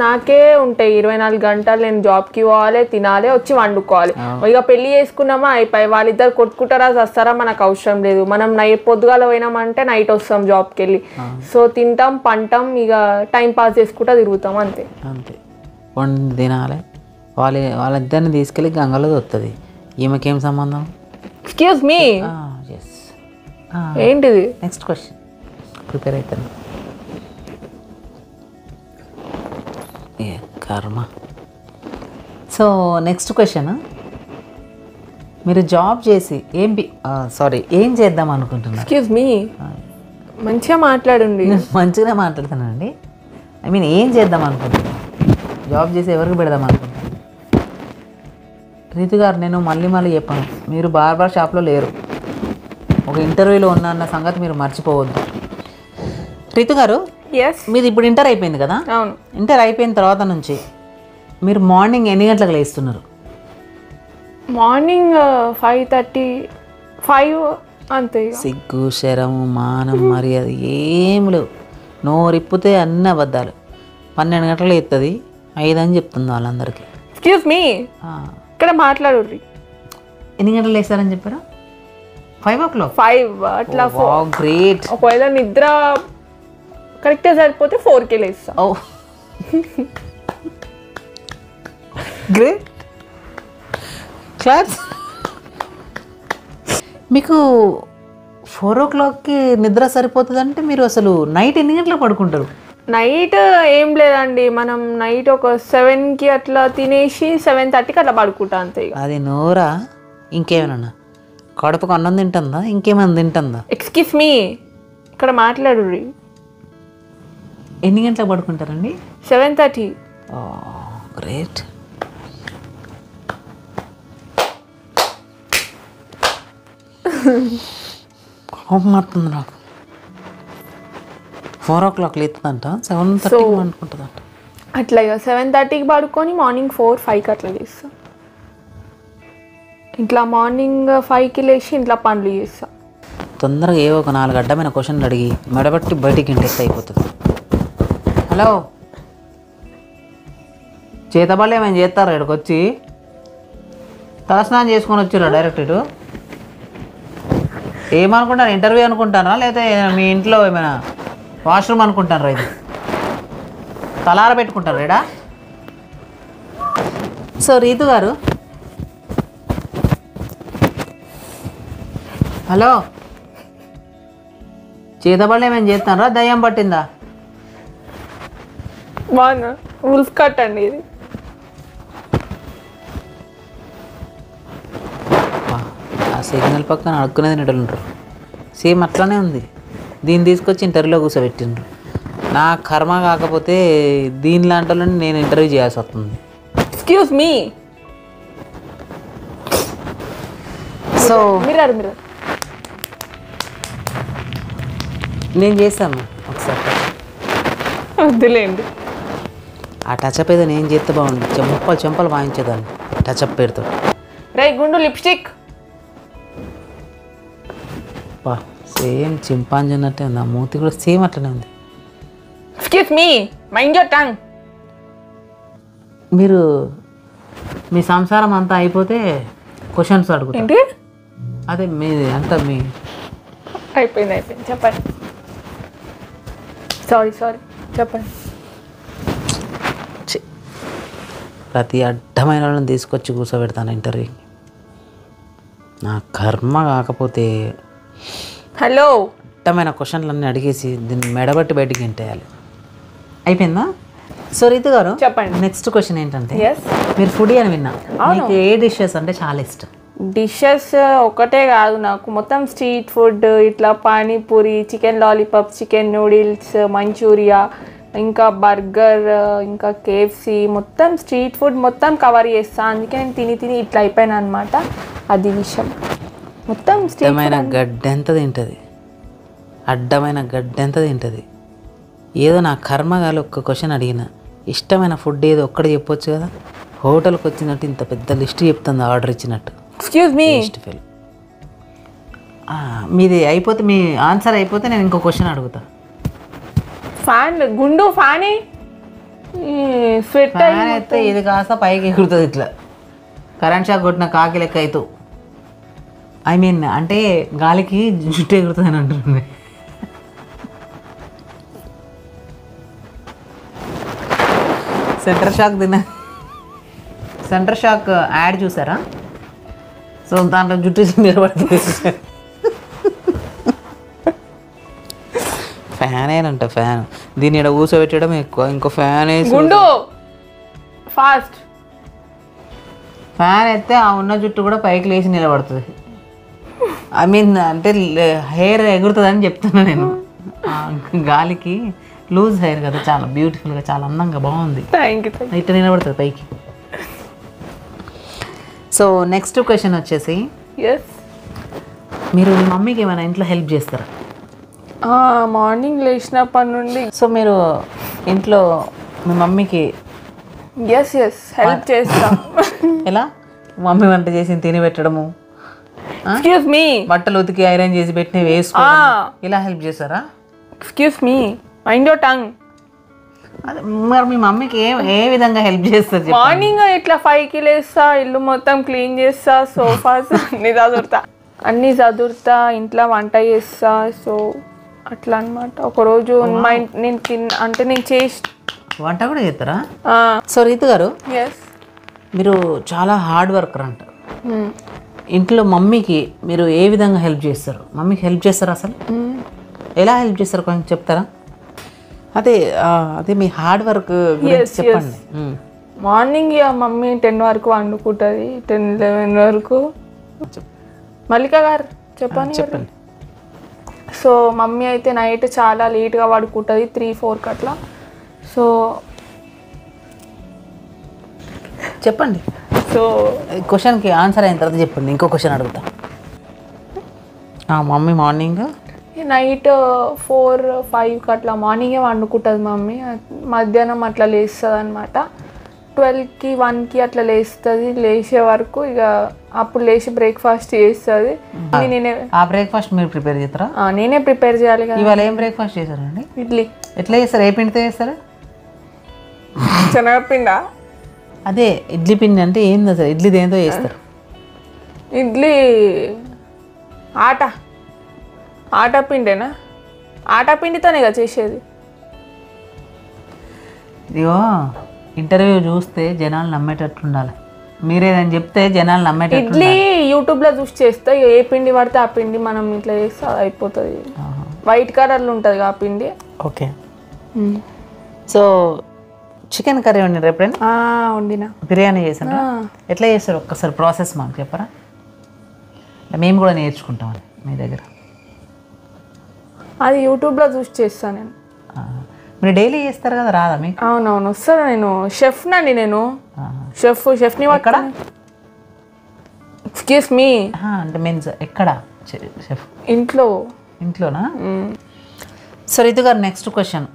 నాకే ఉంటాయి 24 గంటలు. నేను జాబ్కి పోవాలి, తినాలి, వచ్చి వండుకోవాలి. ఇక పెళ్లి చేసుకున్నామా అయిపోయి, వాళ్ళిద్దరు కొట్టుకుంటారా వస్తారా మనకు అవసరం లేదు. మనం పొద్దుగాల పోయినామంటే నైట్ వస్తాం జాబ్కి వెళ్ళి. సో తింటాం, పంటాం, ఇక టైం పాస్ చేసుకుంటా తిరుగుతాం, అంతే. వండి తినాలి, వాళ్ళిద్దరిని తీసుకెళ్ళి గంగలో వస్తుంది. ఈమెకేం సంబంధం? ఎక్స్క్యూజ్ మీ, ఏంటిది? నెక్స్ట్ క్వశ్చన్ ప్రిపేర్ అవుతాను. కర్మ. సో నెక్స్ట్ క్వశ్చన్, మీరు జాబ్ చేసి ఏం చేద్దాం అనుకుంటున్నారు? ఎక్స్క్యూజ్ మీ, మంచిగా మాట్లాడండి. మంచిగానే మాట్లాడుతానండి. ఏం చేద్దాం అనుకుంటున్నాను? జాబ్ చేసి ఎవరికి పెడదాం అనుకుంటున్నాను? రీతు గారు, నేను మళ్ళీ చెప్పాను, మీరు బార్బర్ షాప్లో లేరు, ఒక ఇంటర్వ్యూలో ఉన్న సంగతి మీరు మర్చిపోవద్దు. రీతు గారు, మీది ఇప్పుడు ఇంటర్ అయిపోయింది కదా? అవును. ఇంటర్ అయిపోయిన తర్వాత నుంచి మీరు మార్నింగ్ ఎన్ని గంటలకు లేస్తున్నారు? మార్నింగ్ 5:30 అంతే. సిగ్గు, శరము, మానం, మర్యాద ఏం లేవు. నోరిప్పితే అన్ని అబద్ధాలు. 12 గంటలు ఎత్తుంది, 5 అని చెప్తుంది వాళ్ళందరికీ. ఎక్స్క్యూజ్ మీ, ఇక్కడ మాట్లాడు. ఎన్ని గంటలు లేస్తారని చెప్పారా? 5 o'clock? 5 అట్లా. గ్రేట్. ఒకవేళ నిద్ర కరెక్ట్గా సరిపోతే 4కి లేస్తా. Great class. మీకు 4 o'clockకి నిద్ర సరిపోతుందంటే మీరు అసలు నైట్ ఎన్ని గంటలకు పడుకుంటారు? నైట్ ఏం లేదండి, మనం నైట్ ఒక 7కి అట్లా తినేసి 7:30కి అట్లా పడుకుంటా, అంతే. అది నోరా? ఇంకేమైనా కడుపుకు అన్నం తింటుందా? ఇంకేమైనా తింటుందా? ఎక్స్క్యూజ్ మీ, ఇక్కడ మాట్లాడు. ఎన్ని గంటలకు పడుకుంటారండి? 7:30. గ్రేట్. కోపం మారుతుంది నాకు. 4 o'clock లేతుందంట, 7:30 అనుకుంటుందంట. అట్లా ఇక 7:30కి పడుకొని మార్నింగ్ 4-5కి అట్లా చేస్తా. ఇట్లా మార్నింగ్ 5కి లేచి ఇంట్లో పనులు చేస్తా. తొందరగా ఏవో ఒక 4 అడ్డమైన క్వశ్చన్లు అడిగి మెడబట్టి బయటికి ఇంటెక్ట్ అయిపోతుంది. హలో, చేతబళ్ళు ఏమైనా చేస్తారా ఇక్కడికి వచ్చి? తలస్నానం చేసుకొని వచ్చిర్రా డైరెక్ట్ ఇటు? ఏమనుకుంటారు, ఇంటర్వ్యూ అనుకుంటారా లేకపోతే మీ ఇంట్లో ఏమైనా వాష్రూమ్ అనుకుంటారా? ఇది తలార పెట్టుకుంటారు ఇడా? సో రీతు గారు, హలో, చేతబళ్ళు ఏమైనా చేస్తారా? దయ్యం పట్టిందా? బాగున్నా, ఉల్ఫ్ కట్ అండి ఇది. ఆ సిగ్నల్ పక్కన అడుక్కునేది నిడలు ఉంటారు. సేమ్ అట్లానే ఉంది. దీన్ని తీసుకొచ్చి ఇంటర్వ్యూలో కూర్చోబెట్టిండ్రు. నా కర్మ కాకపోతే దీని లాంటి వాళ్ళని నేను ఇంటర్వ్యూ చేయాల్సి వస్తుంది. Excuse me. సో మిర్రర్ నేను చేస్తాను ఒకసారి. వద్దులేండి. ఆ టచ్అప్ ఏదో నేను చేస్తే బాగుంది. చెంపలు వాయించేదాన్ని టచ్అప్ పేరుతో. రే గుండు లిప్స్టిక్. బా, సేమ్ చింపాంజీ ఉన్నట్టే ఉంది. ఆ మూతి కూడా సేమ్ అట్లనే ఉంది. Excuse me, mind your tongue. మీరు మీ సంసారం అంతా అయిపోతే క్వశ్చన్స్ అడుగుతారు. ఏంటి? అదే మీది అంతా మీ అయిపోయింది చెప్పండి. సారీ చెప్పండి. ప్రతి అడ్డమైన వాళ్ళని తీసుకొచ్చి కూర్చోబెడతాను ఇంటర్వ్యూకి. నా కర్మ కాకపోతే హలో, అడ్డమైన క్వశ్చన్లన్నీ అడిగేసి దీన్ని మెడబట్టి బయటికి ఇంటేయాలి. అయిపోయిందా? సో రీతు గారు చెప్పండి. నెక్స్ట్ క్వశ్చన్ ఏంటంటే, ఎస్, మీరు ఫుడీ అని విన్నా, మీకు ఏ డిషెస్ అంటే చాలా ఇష్టం? డిషెస్ ఒకటే కాదు, నాకు మొత్తం స్ట్రీట్ ఫుడ్, ఇట్లా panipuri, chicken lollipop, chicken noodles, Manchuria, ఇంకా బర్గర్, ఇంకా కేఎఫ్సి, మొత్తం స్ట్రీట్ ఫుడ్ మొత్తం కవర్ చేస్తా. అందుకే నేను తిని ఇట్లా అయిపోయాను అనమాట. అది విషయం. మొత్తం అడ్డమైన గడ్డెంత తింటుంది, అడ్డమైన గడ్డెంత తింటుంది. ఏదో నా కర్మగాలి ఒక్క క్వశ్చన్ అడిగిన, ఇష్టమైన ఫుడ్ ఏదో ఒక్కటి చెప్పొచ్చు కదా. హోటల్కి వచ్చినట్టు ఇంత పెద్ద లిస్ట్ చెప్తుంది ఆర్డర్ ఇచ్చినట్టు. Excuse me. మీది అయిపోతే, మీ ఆన్సర్ అయిపోతే నేను ఇంకో క్వశ్చన్ అడుగుతా. ఫ్యాన్ గుండు ఫ్యాన్ స్వెట్ ఫ్యాన్ అయితే ఇది కాస్త పైకి ఎగురుతుంది ఇట్లా, కరెంట్ షాక్ కొట్టిన కాకి లెక్క అవుతూ. ఐ మీన్ అంటే గాలికి జుట్టు ఎగురుతుంది అని అంటుంది. సెంటర్ షాక్ యాడ్ చూసారా? సో దాంట్లో జుట్టు నిలబడుతుంది. ఫ్యాన్ ఏనంట, ఫ్యాన్. దీన్ని ఇక్కడ కూర్చోబెట్టడం ఎక్కువ. ఇంకో ఫ్యాన్ వేసి గుండు ఫాస్ట్. ఫ్యాన్ అయితే ఆ ఉన్న జుట్టు కూడా పైకి లేచి నిలబడుతుంది. ఐ మీన్ అంటే హెయిర్ ఎగురుతుందని చెప్తున్నా నేను. గాలికి లూజ్ హెయిర్ కదా, చాలా బ్యూటిఫుల్గా, చాలా అందంగా బాగుంది. Thank you. ఇట్లా నిలబడుతుంది పైకి. సో నెక్స్ట్ క్వశ్చన్ వచ్చేసి, ఎస్, మీరు మీ మమ్మీకి ఏమైనా ఇంట్లో హెల్ప్ చేస్తారా? మార్నింగ్ లేచినప్పటి నుండి. సో మీరు ఇంట్లో మీ మమ్మీకి ఎస్ హెల్ప్ చేస్తా. ఎలా? మమ్మీ వంట చేసి తిని పెట్టడము, ఎక్స్క్యూజ్ మీ, బట్టలు ఉతికి ఐరన్ చేసి పెట్టి వేసుకో, ఇలా హెల్ప్ చేస్తారా? Excuse me, mind your tongue. అదే మరి మీ మమ్మీకి ఏ విధంగా హెల్ప్ చేస్తారు? మార్నింగ్ ఇట్లా 5కి లేస్తా, ఇల్లు మొత్తం క్లీన్ చేస్తా, సోఫాస్ అన్నీ చదువుతా, ఇంట్లో వంట చేస్తా. సో అట్లా అనమాట. ఒకరోజు నేను చేసి వంట కూడా చేస్తారా? సో రీతు గారు, ఎస్, మీరు చాలా హార్డ్ వర్కర్ అంట. ఇంట్లో మమ్మీకి మీరు ఏ విధంగా హెల్ప్ చేస్తారు? మమ్మీకి హెల్ప్ చేస్తారా? అసలు ఎలా హెల్ప్ చేస్తారు కొంచెం చెప్తారా? అదే మీ హార్డ్ వర్క్ గురించి చెప్పండి. మార్నింగ్ మమ్మీ 10 వరకు వండుకుంటుంది, 10-11 వరకు. మల్లిక గారు చెప్పండి. సో మమ్మీ అయితే నైట్ చాలా లేట్గా పడుకుంటుంది, 3-4కి అట్లా. సో చెప్పండి. సో క్వశ్చన్కి ఆన్సర్ అయిన తర్వాత చెప్పండి. ఇంకో క్వశ్చన్ అడుగుతా. మమ్మీ మార్నింగ్ నైట్ 4-5కి అట్లా మార్నింగే వండుకుంటుంది మమ్మీ. మధ్యాహ్నం అట్లా లేస్తుంది అనమాట. 12కి 1కి అట్లా లేస్తుంది. లేచే వరకు ఇక అప్పుడు లేచి బ్రేక్ఫాస్ట్ చేస్తుంది. నేనే ఆ బ్రేక్ఫాస్ట్ మీరు ప్రిపేర్ చేస్తారా? నేనే ప్రిపేర్ చేయాలి కదా. ఇవాళ ఏం బ్రేక్ఫాస్ట్ చేశారండి? ఇడ్లీ. ఎట్లా చేస్తారు? ఏ పిండితో చేస్తారు? శనగపిండా? అదే ఇడ్లీ పిండి అంటే ఏంది అసలు? ఇడ్లీ దేంతో చేస్తారు? ఇడ్లీ ఆటా పిండేనా? ఆటా పిండితోనే కదా చేసేది. ఇదిగో ఇంటర్వ్యూ చూస్తే జనాలు నమ్మేటట్టు ఉండాలి. మీరేదని చెప్తే జనాలు నమ్మేటట్టు ఇడ్లీ యూట్యూబ్లో చూసి చేస్తే ఏ పిండి పడితే ఆ పిండి మనం ఇట్లా చేస్తే అది అయిపోతుంది. వైట్ కలర్లో ఉంటుంది ఆ పిండి. ఓకే. సో చికెన్ కర్రీ వండినారు ఎప్పుడైనా? వండినా. బిర్యానీ చేసాను. ఎట్లా చేస్తారు ఒక్కసారి ప్రాసెస్ మాకు చెప్పరా? మేము కూడా నేర్చుకుంటామని మీ దగ్గర. అది యూట్యూబ్లో చూసి చేస్తాను నేను. మీరు డైలీ చేస్తారు కదా, రాదా మీకు? అవునవును వస్తాను. నేను షెఫ్నండి. నేను షెఫ్ని. ఎక్కడ? ఎక్స్క్యూస్ మీ అంటే మీన్స్ ఎక్కడ షెఫ్? ఇంట్లోనా? సో రితు గారు నెక్స్ట్ క్వశ్చన్.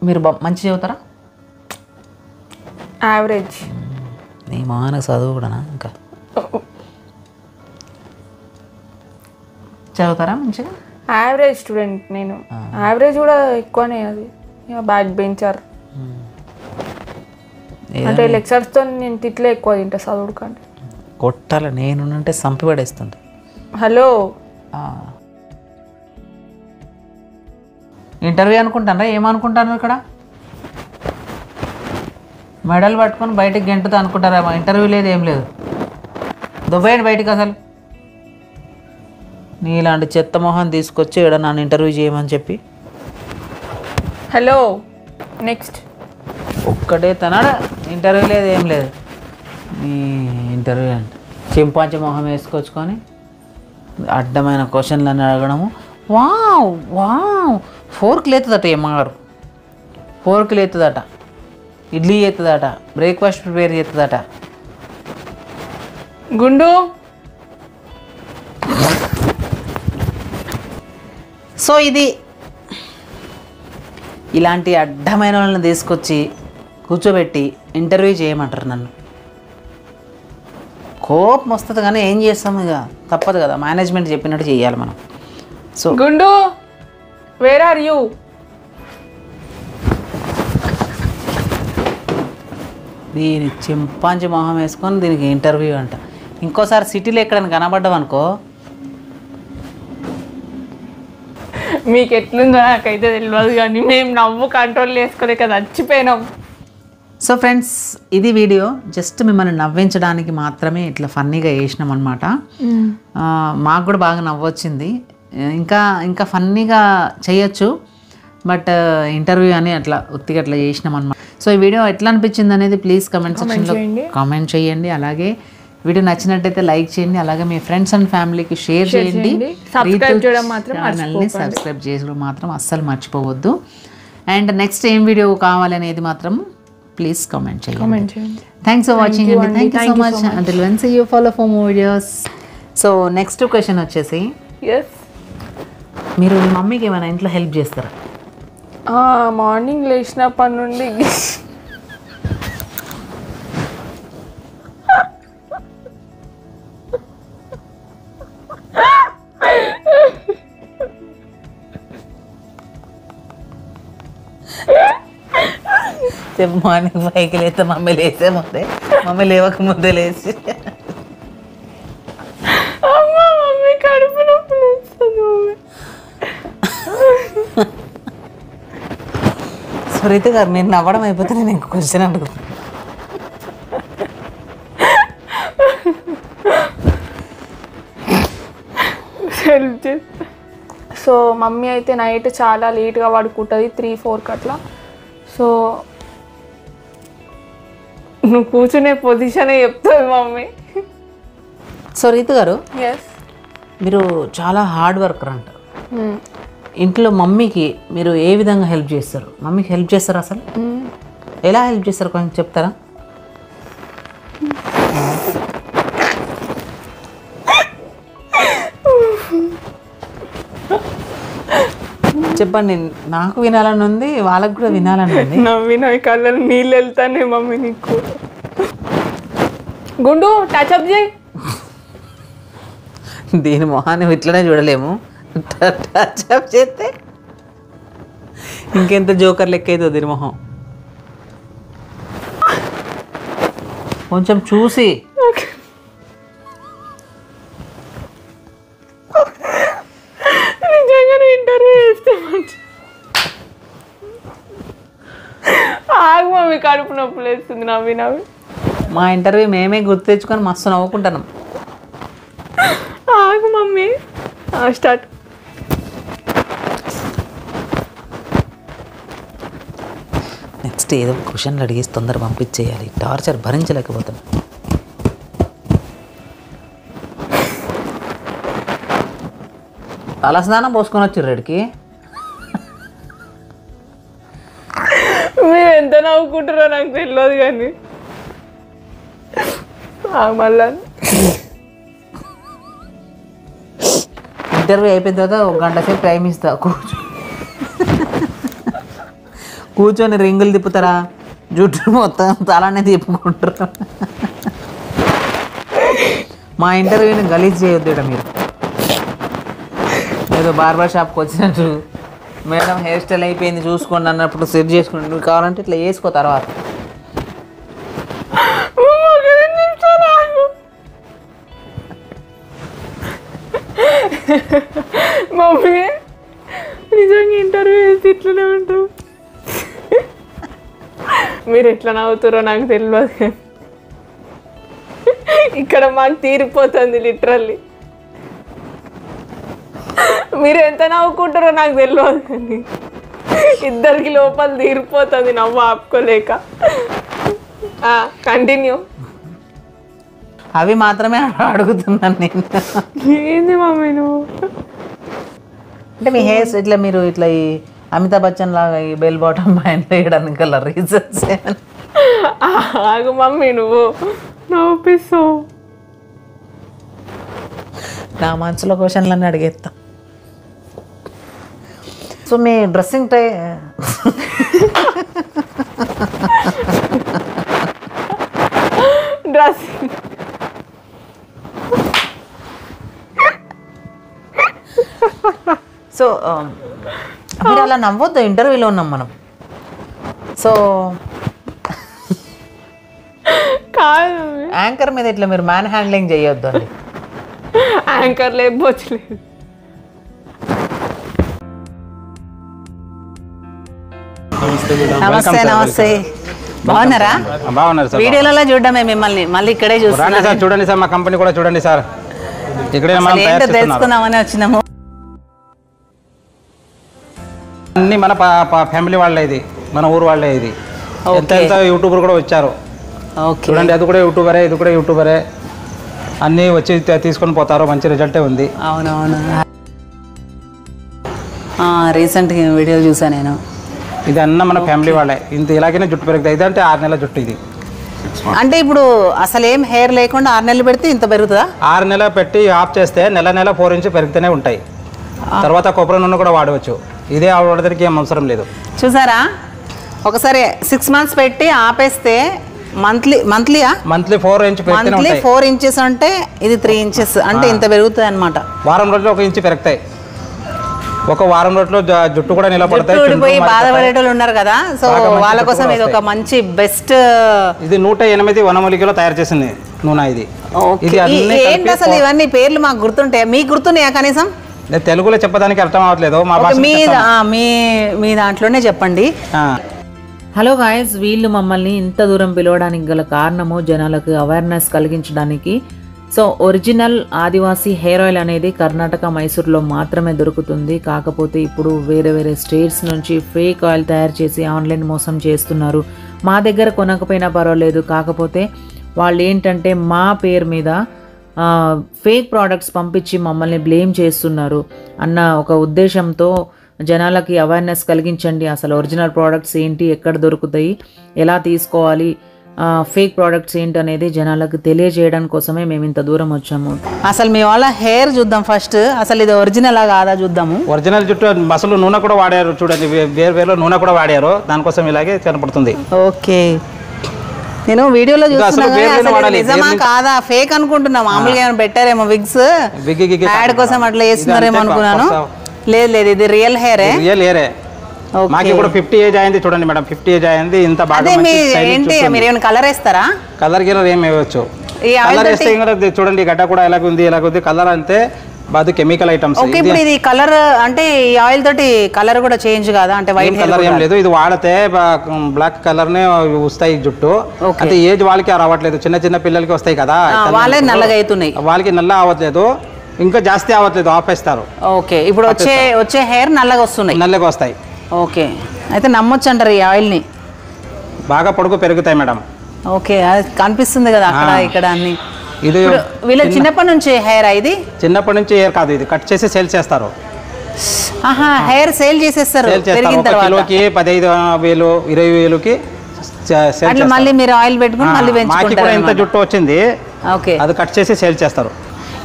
మీరు మంచి చదువుతారా? యావరేజ్. నీ మానకు చదువు కూడానా? ఇంకా చదువుతారా మంచిగా? యావరేజ్ స్టూడెంట్ నేను. యావరేజ్ కూడా ఎక్కువనే. అది బ్యాక్ బెంచర్ అంటే లెక్చర్స్తో నేను తిట్లే ఎక్కువ తింటా చదువుడు కంటే. కొట్టాల నేనుంటే సంపి పడేస్తుంటా. హలో, ఇంటర్వ్యూ అనుకుంటారా? ఏమనుకుంటాను ఇక్కడ? మెడల్ పట్టుకొని బయటకు గెంటుతా అనుకుంటారా? ఇంటర్వ్యూ లేదు, ఏం లేదు. దుబ్బేయండి బయటికి. అసలు నీలాంటి చెత్త మొహం తీసుకొచ్చి ఇక్కడ నన్ను ఇంటర్వ్యూ చేయమని చెప్పి. Hello, next. ఒక్కటే తనాడా ఇంటర్వ్యూ లేదు, ఏం లేదు. నీ ఇంటర్వ్యూ అంటే చింపాంచి మొహం వేసుకొచ్చుకొని అడ్డమైన క్వశ్చన్లు అని అడగడము. వావ్ వావ్, ఫోర్క్ లేతుందట ఏమగారు, ఫోర్క్ లేతుందట, ఇడ్లీ చేస్తుందట, బ్రేక్ఫాస్ట్ ప్రిపేర్ చేస్తుందట. గుండు. సో ఇది ఇలాంటి అడ్డమైన వాళ్ళని తీసుకొచ్చి కూర్చోబెట్టి ఇంటర్వ్యూ చేయమంటారు నన్ను. కోపం వస్తుంది కానీ ఏం చేస్తాం, ఇక తప్పదు కదా, మేనేజ్మెంట్ చెప్పినట్టు చేయాలి మనం. సో గుండు, వేర్ ఆర్ యూ? దీని చింపాంచి మొహం వేసుకొని దీనికి ఇంటర్వ్యూ అంట. ఇంకోసారి సిటీలో ఎక్కడైనా కనబడ్డాం అనుకో. మీకు ఎట్లుందో నాకైతే తెలియదు కానీ మేము నవ్వు కంట్రోల్ చేసుకోలేక చచ్చిపోయినాం. సో ఫ్రెండ్స్, ఇది వీడియో జస్ట్ మిమ్మల్ని నవ్వించడానికి మాత్రమే ఇట్లా ఫన్నీగా వేసినాం అనమాట. మాకు కూడా బాగా నవ్వొచ్చింది. ఇంకా ఇంకా ఫన్నీగా చేయొచ్చు, బట్ ఇంటర్వ్యూ అని అట్లా ఉత్తిగా అట్లా చేసినాం అనమాట. సో ఈ వీడియో ఎట్లా అనిపించింది అనేది ప్లీజ్ కమెంట్ సెక్షన్లో కామెంట్ చేయండి. అలాగే వీడియో నచ్చినట్టయితే లైక్ చేయండి. అలాగే మీ ఫ్రెండ్స్ అండ్ ఫ్యామిలీకి షేర్ చేయండి. ఛానల్ని సబ్స్క్రైబ్ చేయడం మాత్రం అస్సలు మర్చిపోవద్దు. అండ్ నెక్స్ట్ ఏం వీడియో కావాలి అనేది మాత్రం ప్లీజ్ కామెంట్ చేయండి. థ్యాంక్స్ ఫర్ వాచింగ్ అండి. Thank you so much. Until once you follow for more videos. So next question వచ్చేసి, మీరు మీ మమ్మీకి ఏమైనా ఇంట్లో హెల్ప్ చేస్తారా? మార్నింగ్ లేచినప్పటి నుండి మార్నింగ్ 5కి లేస్తే మమ్మీ లేసే ముందే, మమ్మీ లేవక ముందే లేచి మమ్మీ కడుపు నొప్పి లేస్తుంది. సురీత గారు, నేను నవ్వడం అయిపోతే నేను ఇంకో క్వశ్చన్ అడుగుతాను. సో మమ్మీ అయితే నైట్ చాలా లేట్గా పడుకుంటుంది, 3-4 అట్లా. సో నువ్వు కూర్చునే పొజిషనే చెప్తుంది మమ్మీ. సో రీతు గారు, మీరు చాలా హార్డ్ వర్కర్ అంట. ఇంట్లో మమ్మీకి మీరు ఏ విధంగా హెల్ప్ చేస్తారు? మమ్మీకి హెల్ప్ చేస్తారా? అసలు ఎలా హెల్ప్ చేస్తారు కొంచెం చెప్తారా? చెప్పండి, నాకు వినాలని ఉంది, వాళ్ళకు కూడా వినాలని ఉంది. నవ్వి కళ్ళని నీళ్ళు వెళ్తానే మమ్మీ నీకు. గుండు టచ్అప్ చేయి. దీని మొహాన్ని ఇట్లనే చూడలేము, టచ్అప్ చేస్తే ఇంకెంత జోకర్ లెక్క అవుతుంది దీని మొహం. కొంచెం చూసి. నిజంగానే ఇంటర్వ్యూ చేస్తే మంచి. ఆగు మమ్మీ, కడుపు నొప్పులు వేస్తుంది నవ్వి నవ్వి. మా ఇంటర్వ్యూ మేమే గుర్తు తెచ్చుకొని మస్తు నవ్వుకుంటున్నాం. ఆగు మమ్మీ, స్టార్ట్. నెక్స్ట్ ఏదో క్వశ్చన్లు అడిగేసి తొందర పంపించేయాలి, టార్చర్ భరించలేకపోతాను. తలస్నానం పోసుకొని వచ్చారు రెడ్కి. మీరు ఎంత నవ్వుకుంటారో నాకు తెలియదు కానీ మళ్ళా ఇంటర్వ్యూ అయిపోయిన తర్వాత 1 గంట సేపు టైం ఇస్తా, కూర్చొని రింగులు తిప్పుతారా, జుట్టు మొత్తం తలానే తిప్పుకుంటారు. మా ఇంటర్వ్యూని గలీజ్ చేయొద్దు ఇక్కడ మీరు. ఏదో బార్బర్ షాప్కి వచ్చినట్టు మేడం హెయిర్ స్టైల్ అయిపోయింది చూసుకోండి అన్నప్పుడు సెట్ చేసుకోండి. నువ్వు కావాలంటే ఇట్లా వేసుకో తర్వాత. మమ్మీ నిజంగా ఇంటర్వ్యూ చేసి ఇట్లనే ఉంటావు. మీరు ఎట్లా నవ్వుతారో నాకు తెలియదు. ఇక్కడ మాకు తీరిపోతుంది లిటరల్లీ. మీరు ఎంత నవ్వుకుంటారో నాకు తెలియదు కానీ ఇద్దరికి లోపల తీరిపోతుంది నవ్వు ఆపుకోలేక. కంటిన్యూ. అవి మాత్రమే అడుగుతున్నాను నేను. ఏంది మమ్మీ నువ్వు? అంటే మీ హెయిర్స్ ఇట్లా మీరు ఇట్లా ఈ అమితాబ్ బచ్చన్ లాగా ఈ బెల్ బాటమ్ ప్యాంట్ వేయడానికి గల రీజన్స్ ఏమన్నా? ఆగు మమ్మీ, నువ్వు నవ్వుపిస్తావు. నా మనసులో క్వశ్చన్లన్నీ అడిగేస్తా. సో మీ డ్రెస్సింగ్ డ్రెస్సింగ్ సో మీరు అలా నవ్వొద్దు, ఇంటర్వ్యూలో ఉన్నాం మనం. సో కాదు, యాంకర్ మీద ఇట్లా మీరు మ్యాన్ హ్యాండ్లింగ్ చేయొద్దు అండి. యాంకర్ లేకపోవచ్చులేదు. నమస్తే నమస్తే, బాగున్నారా? బాగున్నారు సార్. వీడియోలలో చూడడమే మిమ్మల్ని, మళ్ళీ ఇక్కడే చూస్తున్నాం సార్. చూడండి సార్, మా కంపెనీ కూడా చూడండి సార్. ఇక్కడే మనం ఏంటో తెలుసుకుందామని వచ్చినాము. అన్ని మన ఫ్యామిలీ వాళ్ళే, ఇది మన ఊరు వాళ్ళే. ఇది ఎంత యూట్యూబర్ కూడా వచ్చారు చూడండి. అది కూడా యూట్యూబరే, ఇది కూడా యూట్యూబరే. అన్నీ వచ్చి తీసుకొని పోతారు, మంచి రిజల్టే ఉంది. అవునవును, రీసెంట్గా వీడియోలు చూసాను నేను. ఇది అన్న మన ఫ్యామిలీ వాళ్ళే. ఇంత ఇలాగనే జుట్టు పెరుగుతుంది. ఇదంటే 6 నెలల జుట్టు ఇది. అంటే ఇప్పుడు అసలు ఏం హెయిర్ లేకుండా 6 నెలలు పెడితే ఇంత పెరుగుతుందా? 6 నెలలు పెట్టి ఆఫ్ చేస్తే నెల 4 ఇంచు పెరుగుతూనే ఉంటాయి. తర్వాత కొబ్బరి నూనె కూడా వాడవచ్చు. ఇదే ఆడడానికి ఏం అవసరం లేదు. చూసారా, ఒకసారి 6 మంత్స్ పెట్టి ఆపేస్తే మంత్లీ 4 ఇంచు మంత్లీ 4 ఇంచెస్ అంటే ఇది 3 ఇంచెస్ అంటే ఇంత పెరుగుతుంది అనమాట. వారం రోజులు 1 ఇంచు పెరుగుతాయి. ఒక వారం రోజుల్లో జుట్టు కూడా నిలబడతాయి. ఊడిపోయి బాధపడేటోళ్ళు ఉన్నారు కదా, సో వాళ్ళ కోసం ఇది ఒక మంచి బెస్ట్. ఇది 108 వనమూలికలో తయారు చేసింది నూనె ఇది. ఏంటి అసలు ఇవన్నీ పేర్లు మాకు గుర్తుంటాయి? మీకు గుర్తున్నాయా కనీసం? నేను తెలుగులో చెప్పడానికి అర్థం అవ్వట్లేదు. మా భాష మీ దాంట్లోనే చెప్పండి. హలో గాయస్, వీళ్ళు మమ్మల్ని ఇంత దూరం పిలవడానికి గల కారణము జనాలకు అవేర్నెస్ కలిగించడానికి. So original Adivasi hair oil అనేది కర్ణాటక మైసూర్లో మాత్రమే దొరుకుతుంది. కాకపోతే ఇప్పుడు వేరే వేరే స్టేట్స్ నుంచి ఫేక్ ఆయిల్ తయారు చేసి ఆన్లైన్ మోసం చేస్తున్నారు. మా దగ్గర కొనకపోయినా పర్వాలేదు, కాకపోతే వాళ్ళు ఏంటంటే మా పేరు మీద ఫేక్ ప్రోడక్ట్స్ పంపించి మమ్మల్ని బ్లేమ్ చేస్తున్నారు అన్న ఒక ఉద్దేశంతో జనాలకి అవేర్నెస్ కలిగించండి. అసలు ఒరిజినల్ ప్రోడక్ట్స్ ఏంటి, ఎక్కడ దొరుకుతాయి, ఎలా తీసుకోవాలి, ఫేక్ ప్రోడక్ట్స్ ఏంటి అనేది జనాలకు తెలియజేయడానికి కోసమే మేము ఇంత దూరం వచ్చాము. అసలు మీ వాళ్ళ హెయిర్ చూద్దాం ఫస్ట్. అసలు ఇది ఒరిజినల్ కాదా చూద్దాము. ఒరిజినల్ జుట్టు అసలు నూనె కూడా వాడారు చూడండి, వేరు నూనె కూడా వాడారు. దానికోసం ఇలాగే కనపడుతుంది. ఓకే, నేను వీడియోలో చూస్తున్నా, నిజమా కాదా ఫేక్ అనుకుంటున్నా. మామూలుగా ఏమైనా పెట్టారేమో విగ్స్, యాడ్ కోసం అట్లా వేస్తున్నారేమో అనుకున్నాను. లేదు ఇది రియల్ హెయిరే. మాకు ఇప్పుడు 50 ఏజ్ అయింది చూడండి మేడం, 50 ఏజ్ అయింది. ఇంత బాగా ఏంటి మీరు ఏమైనా కలర్ వేస్తారా? కలర్ గిలర్ ఏమి వేయవచ్చు, కలర్ వేస్తే చూడండి గడ్డ కూడా ఎలాగుంది కలర్ అంతే, బాదు కెమికల్ ఐటమ్స్. ఓకే, ఇప్పుడు ఇది కలర్ అంటే ఈ ఆయిల్ తోటి కలర్ కూడా చేంజ్ కాదా? అంటే వైట్ కలర్ ఏం లేదు, ఇది వాడితే బ్లాక్ కలర్ నే వస్తాయి జుట్టు. అంటే ఏజ్ వాళ్ళకి రావట్లేదు, చిన్న చిన్న పిల్లలకి వస్తాయి కదా, వాళ్ళే నల్లగా అవుతున్నాయి, వాళ్ళకి నల్ల అవ్వట్లేదు, ఇంకా జాస్తి అవ్వట్లేదు, ఆపేస్తారు. ఓకే, ఇప్పుడు వచ్చే హెయిర్ నల్లగా వస్తాయి. ఓకే, అయితే నమ్మొచ్చు అంటారు ఈ ఆయిల్ని, బాగా పొడుగు పెరుగుతాయి మేడం. ఓకే, అది కనిపిస్తుంది కదా అక్కడ ఇక్కడ అన్ని. ఇది వీళ్ళ చిన్నప్పటి నుంచి హెయిర్, ఇది చిన్నప్పటి నుంచి హెయిర్ కాదు, ఇది కట్ చేసి సేల్ చేస్తారు. హెయిర్ సేల్ చేసేస్తారు పెరిగిన తర్వాత. కిలోకి 15,000 20,000కి అట్లా మళ్ళీ మీరు ఆయిల్ పెట్టుకుని మళ్ళీ పెంచుకుంటారు. ఎంత జుట్టు వచ్చింది ఓకే, అది కట్ చేసి సేల్ చేస్తారు.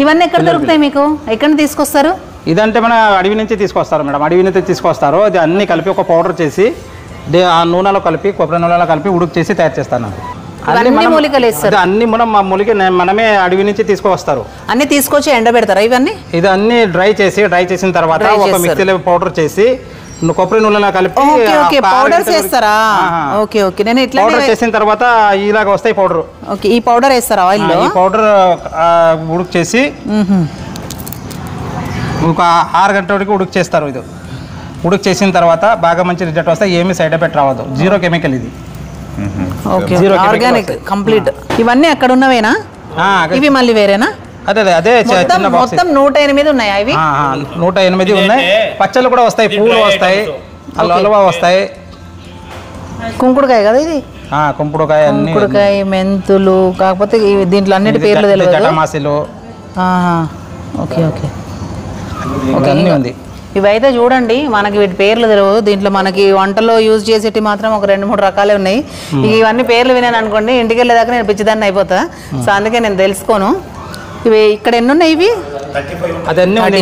ఇవన్నీ ఎక్కడ దొరుకుతాయి మీకు? ఎక్కడ తీసుకొస్తారు? ఇదంటే మన అడవి నుంచి తీసుకొస్తారు మేడం, అడవి నుంచి తీసుకొస్తారు. అది అన్ని కలిపి ఒక పౌడర్ చేసి ఆ నూనెలో కలిపి, కొబ్బరి నూనెలో కలిపి ఉడుకు చేసి తయారు చేస్తాను. అన్ని మూలికలు వేస్తారు, అన్ని మనం మా మూలిక మనమే అడవి నుంచి తీసుకొస్తారు. అన్ని తీసుకొచ్చి ఎండబెడతారా ఇవన్నీ? ఇది అన్ని డ్రై చేసిన తర్వాత ఒక మిక్సీలో పౌడర్ చేసి కొబ్బరి నూనెలో కలిపి పౌడర్ చేస్తారా? ఓకే ఓకే, నేను ఇట్లా పౌడర్ చేసిన తర్వాత ఇలాగ వస్తాయి పౌడర్. ఓకే, ఈ పౌడర్ వేస్తారా ఆయిల్ లో? ఈ పౌడర్ ఉడుకు చేసి ఒక 6 గంటల వరకు ఉడుకు చేస్తారు. ఇది ఉడుకు చేసిన తర్వాత బాగా మంచి రిజల్ట్ వస్తాయి, ఏమి సైడ్ ఎఫెక్ట్ రావద్దు, జీరో కెమికల్ ఇది. Okay, organic complete. ఇవన్నీ అక్కడ ఉన్నవేనా? ఇవి మళ్ళీ వేరేనా? అదే మొత్తం 108 ఉన్నాయా? ఇవి 108 ఉన్నాయి. పచ్చళ్ళు కూడా వస్తాయి, పూలు వస్తాయి, హల్వా వస్తాయి. కుంకుడుకాయ కదా ఇది? కుంకుడుకాయ, మెంతులు, కాకపోతే దీంట్లో అన్నిటి పేర్లు తెలియదు. జటమాసిలు. ఓకే ఓకే ఓకే, అన్నీ ఉంది. ఇవైతే చూడండి, మనకి వీటి పేర్లు తెలియదు. దీంట్లో మనకి వంటలో యూజ్ చేసేటి మాత్రం ఒక 2-3 రకాలే ఉన్నాయి. ఇవన్నీ పేర్లు వినాను అనుకోండి, ఇంటికి వెళ్ళేదాకా నేను పిచ్చిదాన్ని అయిపోతా. సో అందుకే నేను తెలుసుకోను. ఇవి ఇక్కడ ఎన్ని ఉన్నాయి? ఇవి అదన్నీ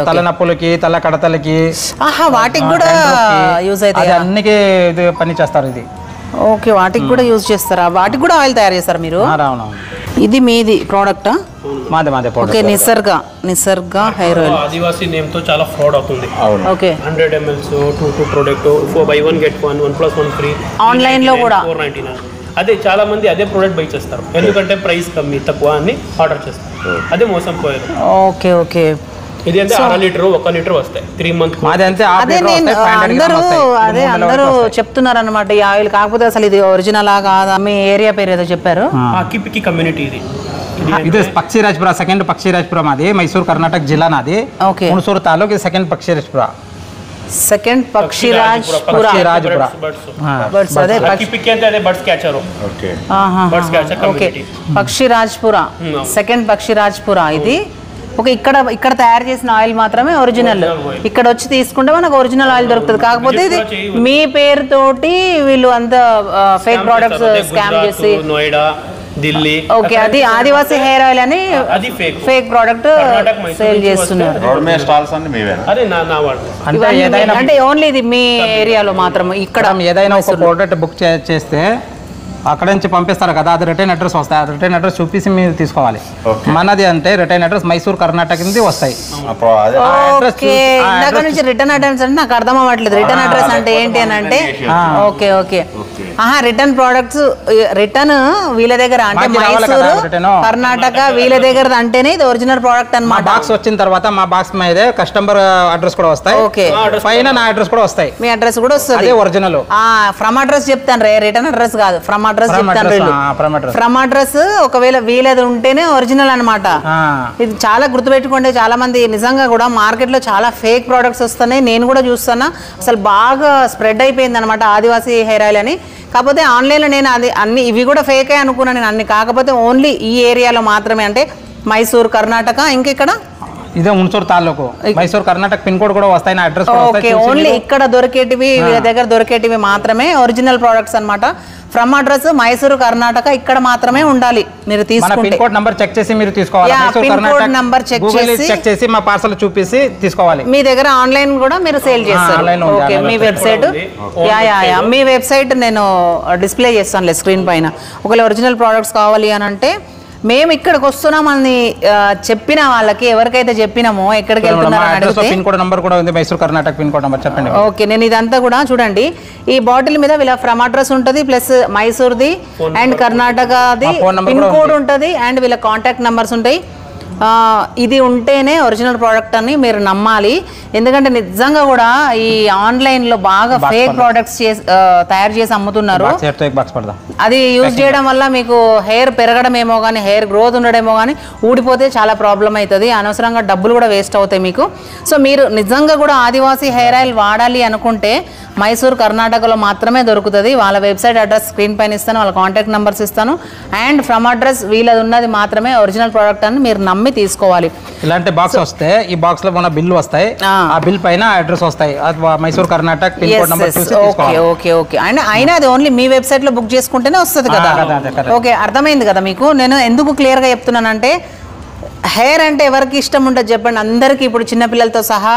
తలనొప్పులకి, తల కడతలకి, వాటికి కూడా యూజ్ అవుతాయి, అన్నికి పని చేస్తారు ఇది. ఓకే, వాటికి కూడా యూజ్ చేస్తారా? వాటికి కూడా ఆయిల్ తయారు చేస్తారా మీరు? ఇది మీది ప్రోడక్టా? మాదే ఓకే, నిసర్గ హెయిర్ ఆయిల్. ఆదివాసీ నేమ్ తో చాలా ఫ్రాడ్ అవుతుంది. Okay, 100 ml 2 product 4/1 get 1 1+1 free online లో కూడా 499. అదే చాలా మంది అదే ప్రోడక్ట్ బై చేస్తారు, ఎందుకంటే ప్రైస్ తక్కువ అని ఆర్డర్ చేస్తారు, అదే మోసం పోయారు. ఓకే ఓకే, ఇది అంటే 1/2 లీటర్ 1 లీటర్ వస్తాయి 3 months. అందరూ చెప్తున్నారు అనమాట ఈ ఆయిల్, కాకపోతే అసలు ఇది ఒరిజినల్ కాదా? మీ ఏరియా పేరు ఏదో చెప్పారు, అక్కిపిక్కి కమ్యూనిటీ. ఇది పక్షిరాజ్పుర, సెకండ్ పక్షిరాజ్పుర మాది, మైసూర్ కర్ణాటక జిల్లా నాది. Hunsur taluk, second Pakshirajpura. Second Pakshirajpura. Birds అదే అక్కిపిక్కి అంటే అదే birds catcher. Okay, birds catcher community Pakshirajpura, second Pakshirajpura. ఇది ఓకే, ఇక్కడ తయారు చేసిన ఆయిల్ మాత్రమే ఒరిజినల్. ఇక్కడ వచ్చి తీసుకుంటే మనకు ఒరిజినల్ ఆయిల్ దొరుకుతుంది. కాకపోతే ఇది మీ పేరుతోటి వీళ్ళు అంత ఫేక్ ప్రొడక్ట్స్ స్కామ్ చేసి నోయిడా, ఢిల్లీ, ఓకే, అది ఆదివాసీ హెయిర్ ఆయిల్ అని ఫేక్ ప్రోడక్ట్ సేల్ చేస్తున్నారు. అంటే ఓన్లీ ఇది మీ ఏరియాలో మాత్రం. ఇక్కడ ఏదైనా ఒక ప్రోడక్ట్ బుక్ చేస్తే అక్కడ నుంచి పంపిస్తారు కదా, అది రిటర్న్ అడ్రస్ వస్తాయి. ఆ రిటర్న్ అడ్రస్ చూపించి మీరు తీసుకోవాలి. మనది అంటే రిటర్న్ అడ్రస్ మైసూర్ కర్ణాటక నుంచి వస్తాయి. ఇందాక నుంచి రిటర్న్ అడ్రస్ అంటే నాకు అర్థం అవ్వట్లేదు. రిటర్న్ అడ్రస్ అంటే ఏంటి అని అంటే okay okay, return products return వీళ్ళ దగ్గర అంటే మైసూరు కర్ణాటక వీళ్ళ దగ్గర అంటేనే ఇది ఒరిజినల్ ప్రోడక్ట్ అన్నమాట. బాక్స్ వచ్చిన తర్వాత మా బాక్స్ మీద కస్టమర్ అడ్రస్ కూడా వస్తాయి. ఓకే, పైన నా అడ్రస్ కూడా వస్తాయి. మీ అడ్రస్ కూడా వస్తుంది, ఒరిజినల్. ఫ్రమ్ అడ్రస్ చెప్తాను రే, రిటర్న్ అడ్రస్ కాదు, ఫ్రమ్ అడ్రస్ చెప్తాను. ఫ్రమ్ అడ్రస్ ఒకవేళ వీళ్ళది ఉంటేనే ఒరిజినల్ అన్నమాట. ఇది చాలా గుర్తుపెట్టుకోండి. చాలా మంది నిజంగా కూడా మార్కెట్ లో చాలా ఫేక్ ప్రోడక్ట్స్ వస్తున్నాయి, నేను కూడా చూస్తున్నా. అసలు బాగా స్ప్రెడ్ అయిపోయింది అనమాట ఆదివాసీ హెయిర్ ఆయిల్ అని. కాకపోతే ఆన్లైన్లో నేను అది అన్ని ఇవి కూడా ఫేకే అనుకున్నాను నేను అన్ని. కాకపోతే ఓన్లీ ఈ ఏరియాలో మాత్రమే, అంటే మైసూర్ కర్ణాటక, ఇంకెక్కడ ఇదే ಹುಣಸೂರು తాలూకు, మైసూర్ కర్ణాటక పిన్ కోడ్ కూడా వస్తాయి, నా అడ్రస్ కూడా వస్తాయి. ఓన్లీ ఇక్కడ దొరికేటివి వీళ్ళ దగ్గర దొరికేటివి మాత్రమే ఒరిజినల్ ప్రోడక్ట్స్ అన్నమాట. ఫ్రమ్ అడ్రస్ మైసూరు కర్ణాటక ఇక్కడ మాత్రమే ఉండాలి. మీరు తీసుకుంటే పిన్ కోడ్ నంబర్ చెక్ చేసి మీరు తీసుకోవాలి. మైసూర్ కర్ణాటక నంబర్ చెక్ చేసి మా పార్సల్ చూపిసి తీసుకోవాలి. మీ దగ్గర ఆన్లైన్ కూడా మీరు సేల్ చేస్తారు. ఓకే, మీ వెబ్సైట్ మీ వెబ్సైట్ నేను డిస్ప్లే చేస్తానులే స్క్రీన్ పైన. ఒకవేళ ఒరిజినల్ ప్రోడక్ట్స్ కావాలి అని అంటే మేము ఇక్కడికి వస్తున్నామని చెప్పిన వాళ్ళకి ఎవరికైతే చెప్పినామో ఎక్కడికి వెళ్తున్నారని అడిగితే పిన్ కోడ్ నంబర్ కూడా ఉంది, Mysore Karnataka pin code number చెప్పండి. ఓకే, నేను ఇదంతా కూడా చూడండి, ఈ బాటిల్ మీద వీళ్ళ ఫ్రమ్ అడ్రస్ ఉంటుంది, ప్లస్ మైసూర్ది అండ్ కర్ణాటకది పిన్ కోడ్ ఉంటుంది అండ్ వీళ్ళ కాంటాక్ట్ నెంబర్స్ ఉంటాయి. ఇది ఉంటేనే ఒరిజినల్ ప్రోడక్ట్ అని మీరు నమ్మాలి. ఎందుకంటే నిజంగా కూడా ఈ ఆన్లైన్లో బాగా ఫేక్ ప్రోడక్ట్స్ తయారు చేసి అమ్ముతున్నారు. అది యూజ్ చేయడం వల్ల మీకు హెయిర్ పెరగడమేమో కానీ హెయిర్ గ్రోత్ ఉండడమేమో కానీ ఊడిపోతే చాలా ప్రాబ్లం అవుతుంది, అనవసరంగా డబ్బులు కూడా వేస్ట్ అవుతాయి మీకు. సో మీరు నిజంగా కూడా ఆదివాసీ హెయిర్ ఆయిల్ వాడాలి అనుకుంటే మైసూర్ కర్ణాటకలో మాత్రమే దొరుకుతుంది. వాళ్ళ వెబ్సైట్ అడ్రస్ స్క్రీన్ పైన ఇస్తాను, వాళ్ళ కాంటాక్ట్ నెంబర్స్ ఇస్తాను అండ్ ఫ్రమ్ అడ్రస్ వీళ్ళది ఉన్నది మాత్రమే ఒరిజినల్ ప్రోడక్ట్ అని మీరు నమ్మి తీసుకోవాలి. ఇలాంటి బాక్స్ వస్తే ఈ బాక్స్ లో మన బిల్లు వస్తాయి, ఆ బిల్ పైన అడ్రస్ వస్తాయి, Mysore Karnataka pin code number చూసి తీసుకోవాలి. ఓకే ఓకే అండ్ అయినా అది ఓన్లీ మీ వెబ్సైట్ లో బుక్ చేసుకుంటేనే వస్తుంది కదా. ఓకే, అర్థమైంది కదా మీకు. నేను ఎందుకు క్లియర్ గా చెప్తున్నానంటే హెయిర్ అంటే ఎవరికి ఇష్టం ఉంటుంది చెప్పండి, అందరికీ ఇప్పుడు చిన్నపిల్లలతో సహా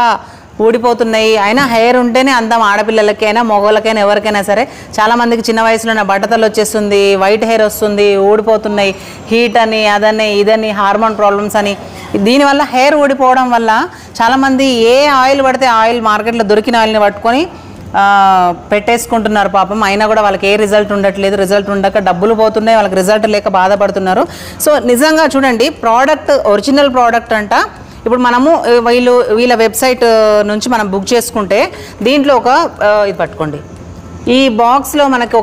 ఊడిపోతున్నాయి. అయినా హెయిర్ ఉంటేనే అందం, ఆడపిల్లలకైనా మగవాళ్ళకైనా ఎవరికైనా సరే. చాలామందికి చిన్న వయసులోనే బట్టతలు వచ్చేస్తుంది, వైట్ హెయిర్ వస్తుంది, ఊడిపోతున్నాయి, హీట్ అని అదని ఇదని హార్మోన్ ప్రాబ్లమ్స్ అని. దీనివల్ల హెయిర్ ఊడిపోవడం వల్ల చాలామంది ఏ ఆయిల్ పడితే ఆయిల్ మార్కెట్లో దొరికిన ఆయిల్ని పట్టుకొని పెట్టేసుకుంటున్నారు పాపం. అయినా కూడా వాళ్ళకి ఏ రిజల్ట్ ఉండట్లేదు, రిజల్ట్ ఉండక డబ్బులు పోతున్నాయి, వాళ్ళకి రిజల్ట్ లేక బాధపడుతున్నారు. సో నిజంగా చూడండి, ప్రోడక్ట్ ఒరిజినల్ ప్రోడక్ట్ అంట. ఇప్పుడు మనము వీళ్ళ వెబ్సైట్ నుంచి మనం బుక్ చేసుకుంటే దీంట్లో ఇది పట్టుకోండి, ఈ బాక్స్లో మనకి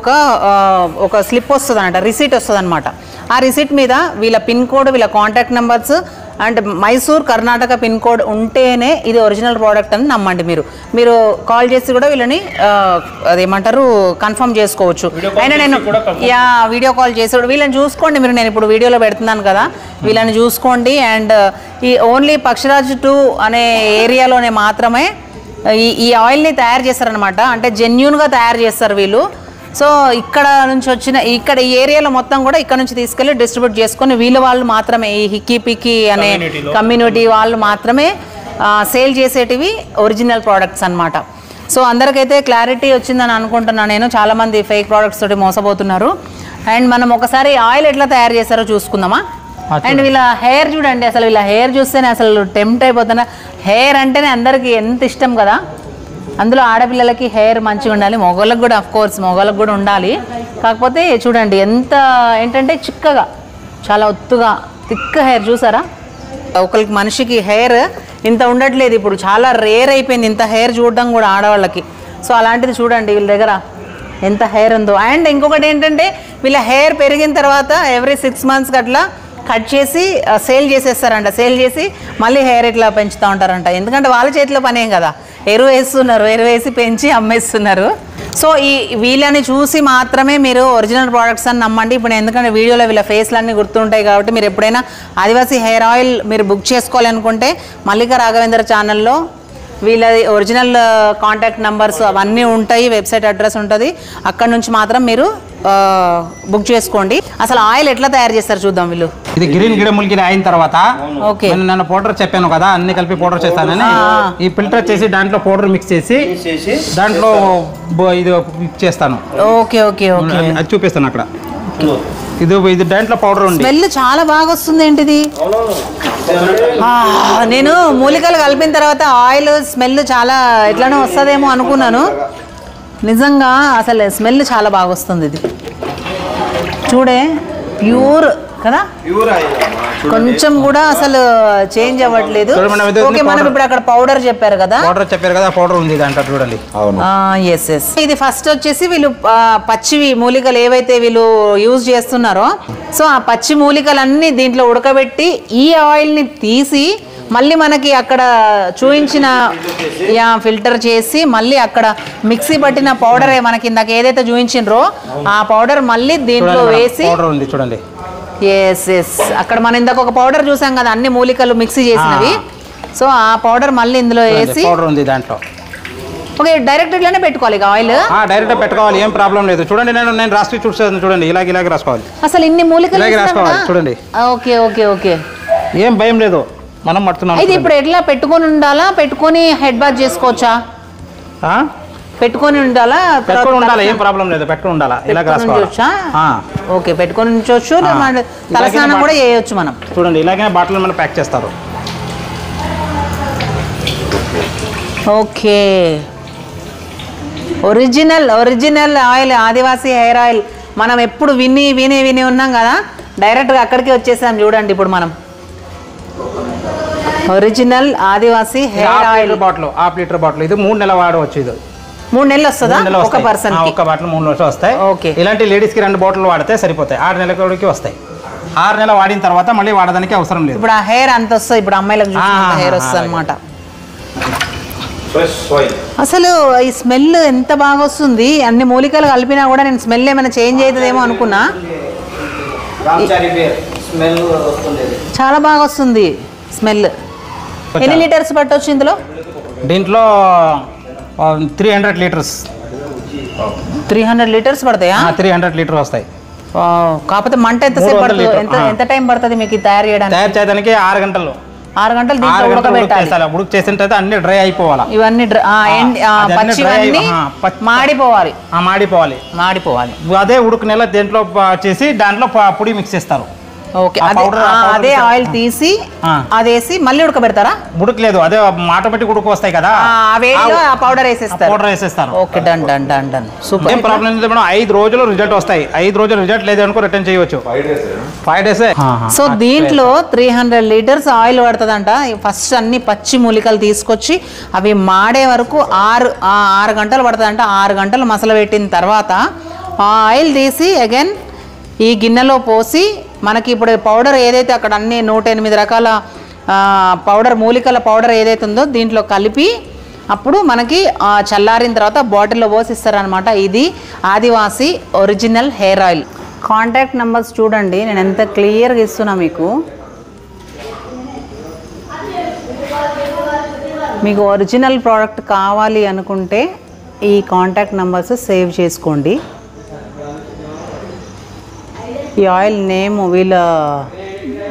ఒక స్లిప్ వస్తుంది అనమాట, రిసీట్ వస్తుంది అనమాట. ఆ రిసీట్ మీద వీళ్ళ పిన్ కోడ్, వీళ్ళ contact numbers and Mysore Karnataka pin code ఉంటేనే ఇది ఒరిజినల్ ప్రోడక్ట్ అని నమ్మండి. మీరు కాల్ చేసి కూడా వీళ్ళని అదేమంటారు కన్ఫర్మ్ చేసుకోవచ్చు. అయినా నేను వీడియో కాల్ చేసి వీళ్ళని చూసుకోండి మీరు, నేను ఇప్పుడు వీడియోలో పెడుతున్నాను కదా, వీళ్ళని చూసుకోండి. అండ్ ఈ ఓన్లీ పక్షిరాజ్ 2 అనే ఏరియాలోనే మాత్రమే ఈ ఆయిల్ని తయారు చేస్తారనమాట. అంటే జెన్యూన్గా తయారు చేస్తారు వీళ్ళు. సో ఇక్కడ నుంచి వచ్చిన ఈ ఏరియాలో మొత్తం కూడా ఇక్కడ నుంచి తీసుకెళ్ళి డిస్ట్రిబ్యూట్ చేసుకొని వాళ్ళు మాత్రమే, ఈ హిక్కీ పిక్కీ అనే కమ్యూనిటీ వాళ్ళు మాత్రమే సేల్ చేసేటివి ఒరిజినల్ ప్రోడక్ట్స్ అనమాట. సో అందరికైతే క్లారిటీ వచ్చిందని అనుకుంటున్నాను నేను. చాలామంది ఫేక్ ప్రోడక్ట్స్ తోటి మోసపోతున్నారు. అండ్ మనం ఒకసారి ఆయిల్ ఎట్లా తయారు చేస్తారో చూసుకుందామా. అండ్ వీళ్ళ హెయిర్ చూడండి, అసలు వీళ్ళ హెయిర్ చూస్తేనే అసలు టెంప్ట్ అయిపోతున్నా. హెయిర్ అంటేనే అందరికీ ఎంత ఇష్టం కదా, అందులో ఆడపిల్లలకి హెయిర్ మంచిగా ఉండాలి, మగవాళ్ళకి కూడా అఫ్కోర్స్ మగవాళ్ళకి కూడా ఉండాలి. కాకపోతే చూడండి ఏంటంటే చిక్కగా, చాలా ఒత్తుగా థిక్ హెయిర్ చూసారా. ఒకరికి మనిషికి హెయిర్ ఇంత ఉండట్లేదు ఇప్పుడు, చాలా రేర్ అయిపోయింది ఇంత హెయిర్ చూడడం కూడా ఆడవాళ్ళకి. సో అలాంటిది చూడండి వీళ్ళ దగ్గర ఎంత హెయిర్ ఉందో. అండ్ ఇంకొకటి ఏంటంటే వీళ్ళ హెయిర్ పెరిగిన తర్వాత ఎవ్రీ 6 monthsకి అట్లా కట్ చేసి సేల్ చేసేస్తారంట. సేల్ చేసి మళ్ళీ హెయిర్ ఇట్లా పెంచుతూ ఉంటారంట. ఎందుకంటే వాళ్ళ చేతిలో పనేం కదా, ఎరువు వేసి పెంచి అమ్మేస్తున్నారు. సో వీళ్ళని చూసి మాత్రమే మీరు ఒరిజినల్ ప్రోడక్ట్స్ అని నమ్మండి. ఇప్పుడు ఎందుకంటే వీడియోలో వీళ్ళ ఫేస్లన్నీ గుర్తుంటాయి కాబట్టి మీరు ఎప్పుడైనా ఆదివాసీ హెయిర్ ఆయిల్ మీరు బుక్ చేసుకోవాలనుకుంటే మల్లికా రాఘవేంద్ర ఛానల్లో వీళ్ళది ఒరిజినల్ కాంటాక్ట్ నెంబర్స్ అవన్నీ ఉంటాయి, వెబ్సైట్ అడ్రస్ ఉంటుంది, అక్కడ నుంచి మాత్రం మీరు బుక్ చేసుకోండి. అసలు ఆయిల్ ఎట్లా తయారు చేస్తారు చూద్దాం. వీళ్ళు ఇది గ్రీన్ గిడములకి అయిన తర్వాత ఓకే, నేను పౌడర్ చెప్పాను కదా, అన్ని కలిపి పౌడర్ చేస్తానని ఈ ఫిల్టర్ చేసి దాంట్లో పౌడర్ మిక్స్ చేసి దాంట్లో ఇది మిక్స్ చేస్తాను. ఓకే ఓకే ఓకే, అది చూపిస్తాను అక్కడ. ఇది దాంట్లో పౌడర్ ఉంది, స్మెల్ చాలా బాగా వస్తుంది. ఏంటిది, నేను మూలికలు కలిపిన తర్వాత ఆయిల్ స్మెల్ చాలా ఎట్లనో వస్తుందేమో అనుకున్నాను. నిజంగా అసలు స్మెల్ చాలా బాగా వస్తుంది. ఇది చూడే ప్యూర్ కదా, కొంచెం కూడా అసలు చేంజ్ అవ్వట్లేదు. ఓకే, మనం ఇప్పుడు అక్కడ పౌడర్ చెప్పారు కదా, పౌడర్ ఉంది దాంట్లో చూడండి. ఎస్ ఎస్, ఇది ఫస్ట్ వచ్చేసి వీళ్ళు పచ్చివి మూలికలు ఏవైతే వీళ్ళు యూజ్ చేస్తున్నారో, సో ఆ పచ్చి మూలికలన్నీ దీంట్లో ఉడకబెట్టి ఈ ఆయిల్ని తీసి మళ్ళీ మనకి అక్కడ చూయించిన ఫిల్టర్ చేసి మళ్ళీ అక్కడ మిక్సీ పట్టిన పౌడరే మనకి ఇందాక ఏదైతే చూయించిండ్రో ఆ పౌడర్ మళ్ళీ దీంట్లో వేసి చూడండి. ఎస్ ఎస్, అక్కడ మనం ఇందాక ఒక పౌడర్ చూసాం కదా, అన్ని మూలికలు మిక్సీ చేసినవి. సో ఆ పౌడర్ మళ్ళీ ఇందులో వేసి పౌడర్ ఉంది దాంట్లో. ఓకే, డైరెక్ట్ ఇట్లానే పెట్టుకోవాలి ఆయిల్, డైరెక్ట్ పెట్టుకోవాలి, ఏం ప్రాబ్లం లేదు. చూడండి నేను రాసి చూస్తాను చూడండి, ఇలాగ రాసుకోవాలి. అసలు ఇన్ని మూలికలు రాసుకోవాలి చూడండి. ఓకే ఓకే ఓకే, ఏం భయం లేదు, మనం పడుతున్నాం. అయితే ఇప్పుడు ఎట్లా పెట్టుకొని ఉండాలా, పెట్టుకొని హెడ్ బాత్ చేసుకోవచ్చా? పెట్టుకొని ఉండాలా? పెట్టుకొని ఉండాలి, ఏం ప్రాబ్లం లేదు, పెట్టుకొని ఉండాలా. ఇలా ఉంచొచ్చా? ఓకే, పెట్టుకొని ఉంచొచ్చు. తలస్నానం కూడా చేయొచ్చు మనం. చూడండి ఇలాగే బాటిల్ మనం ప్యాక్ చేస్తారు. ఓకే, ఒరిజినల్ ఆయిల్, ఆదివాసీ హెయిర్ ఆయిల్. మనం ఎప్పుడు విని ఉన్నాం కదా, డైరెక్ట్గా అక్కడికి వచ్చేసాం. చూడండి ఇప్పుడు మనం original Adivasi hair oil bottle, half litre bottle. ఇది 3 నెలలు వాడవచ్చు. ఇది 3 నెలలు వస్తుందా ఒక పర్సన్? ఒక బాటిల్ 3 నెలలు వస్తాయి. ఓకే, ఇలాంటి లేడీస్కి 2 బాటిల్ వాడితే సరిపోతాయి. 6 నెలలకి వస్తాయి. 6 నెలలు వాడిన తర్వాత మళ్ళీ వాడడానికి అవసరం లేదు. ఇప్పుడు ఆ హెయిర్ అంత వస్తుంది. ఇప్పుడు అమ్మాయిలకు హెయిర్ వస్తుంది అనమాట. అసలు ఈ స్మెల్ ఎంత బాగా వస్తుంది. అన్ని మూలికలు కలిపినా కూడా నేను స్మెల్ ఏమైనా చేంజ్ అవుతుందేమో అనుకున్నా. చాలా బాగా వస్తుంది స్మెల్. ఎన్ని లీటర్స్ పట్టవచ్చు ఇందులో? దీంట్లో 300 లీటర్స్. 300 లీటర్స్ పడతాయా? 300 లీటర్ వస్తాయి. కాకపోతే మంట ఎంతసేపు పడుతుంది? ఎంత టైం పడుతుంది మీకు తయారు చేయడానికి? 6 గంటలు. 6 గంటలు దీంట్లో ఉడకబెట్టాలి. ఉడక చేసిన తర్వాత అన్ని డ్రై అయిపోవాలి. ఇవన్నీ మాడిపోవాలి. అదే ఉడుకు నెల దేంట్లో చేసి దాంట్లో పొడి మిక్స్ చేస్తారు. ఓకే, అదే ఆయిల్ తీసి అదేసి మళ్ళీ ఉడకబెడతారా? ఉడకలేదు, అదే ఆటోమేటిక్ ఉడుకు వస్తాయి కదా, పౌడర్ వేసేస్తారు. Okay, done. సూపర్. ఏం ప్రాబ్లం లేదు మేడం. 5 రోజులు రిజల్ట్ వస్తాయి. 5 రోజులు రిజల్ట్ లేదనుకో రిటర్న్ చేయవచ్చు. 5 డేస్. సో దీంట్లో 300 లీటర్స్ ఆయిల్ పడుతుందంట. ఫస్ట్ అన్ని పచ్చి మూలికలు తీసుకొచ్చి అవి మాడే వరకు 6 గంటలు పడుతుందంట. 6 గంటలు మసల పెట్టిన తర్వాత ఆ ఆయిల్ తీసి అగైన్ ఈ గిన్నెలో పోసి మనకి ఇప్పుడు పౌడర్ ఏదైతే అక్కడ అన్ని 108 రకాల మూలికల పౌడర్ ఏదైతే ఉందో దీంట్లో కలిపి అప్పుడు మనకి చల్లారిన తర్వాత బాటిల్లో పోసి ఇస్తారనమాట. ఇది Adivasi original hair oil. Contact numbers చూడండి, నేను ఎంత క్లియర్గా ఇస్తున్నా మీకు. మీకు ఒరిజినల్ ప్రోడక్ట్ కావాలి అనుకుంటే ఈ కాంటాక్ట్ నెంబర్స్ సేవ్ చేసుకోండి. ఈ ఆయిల్ నేమ్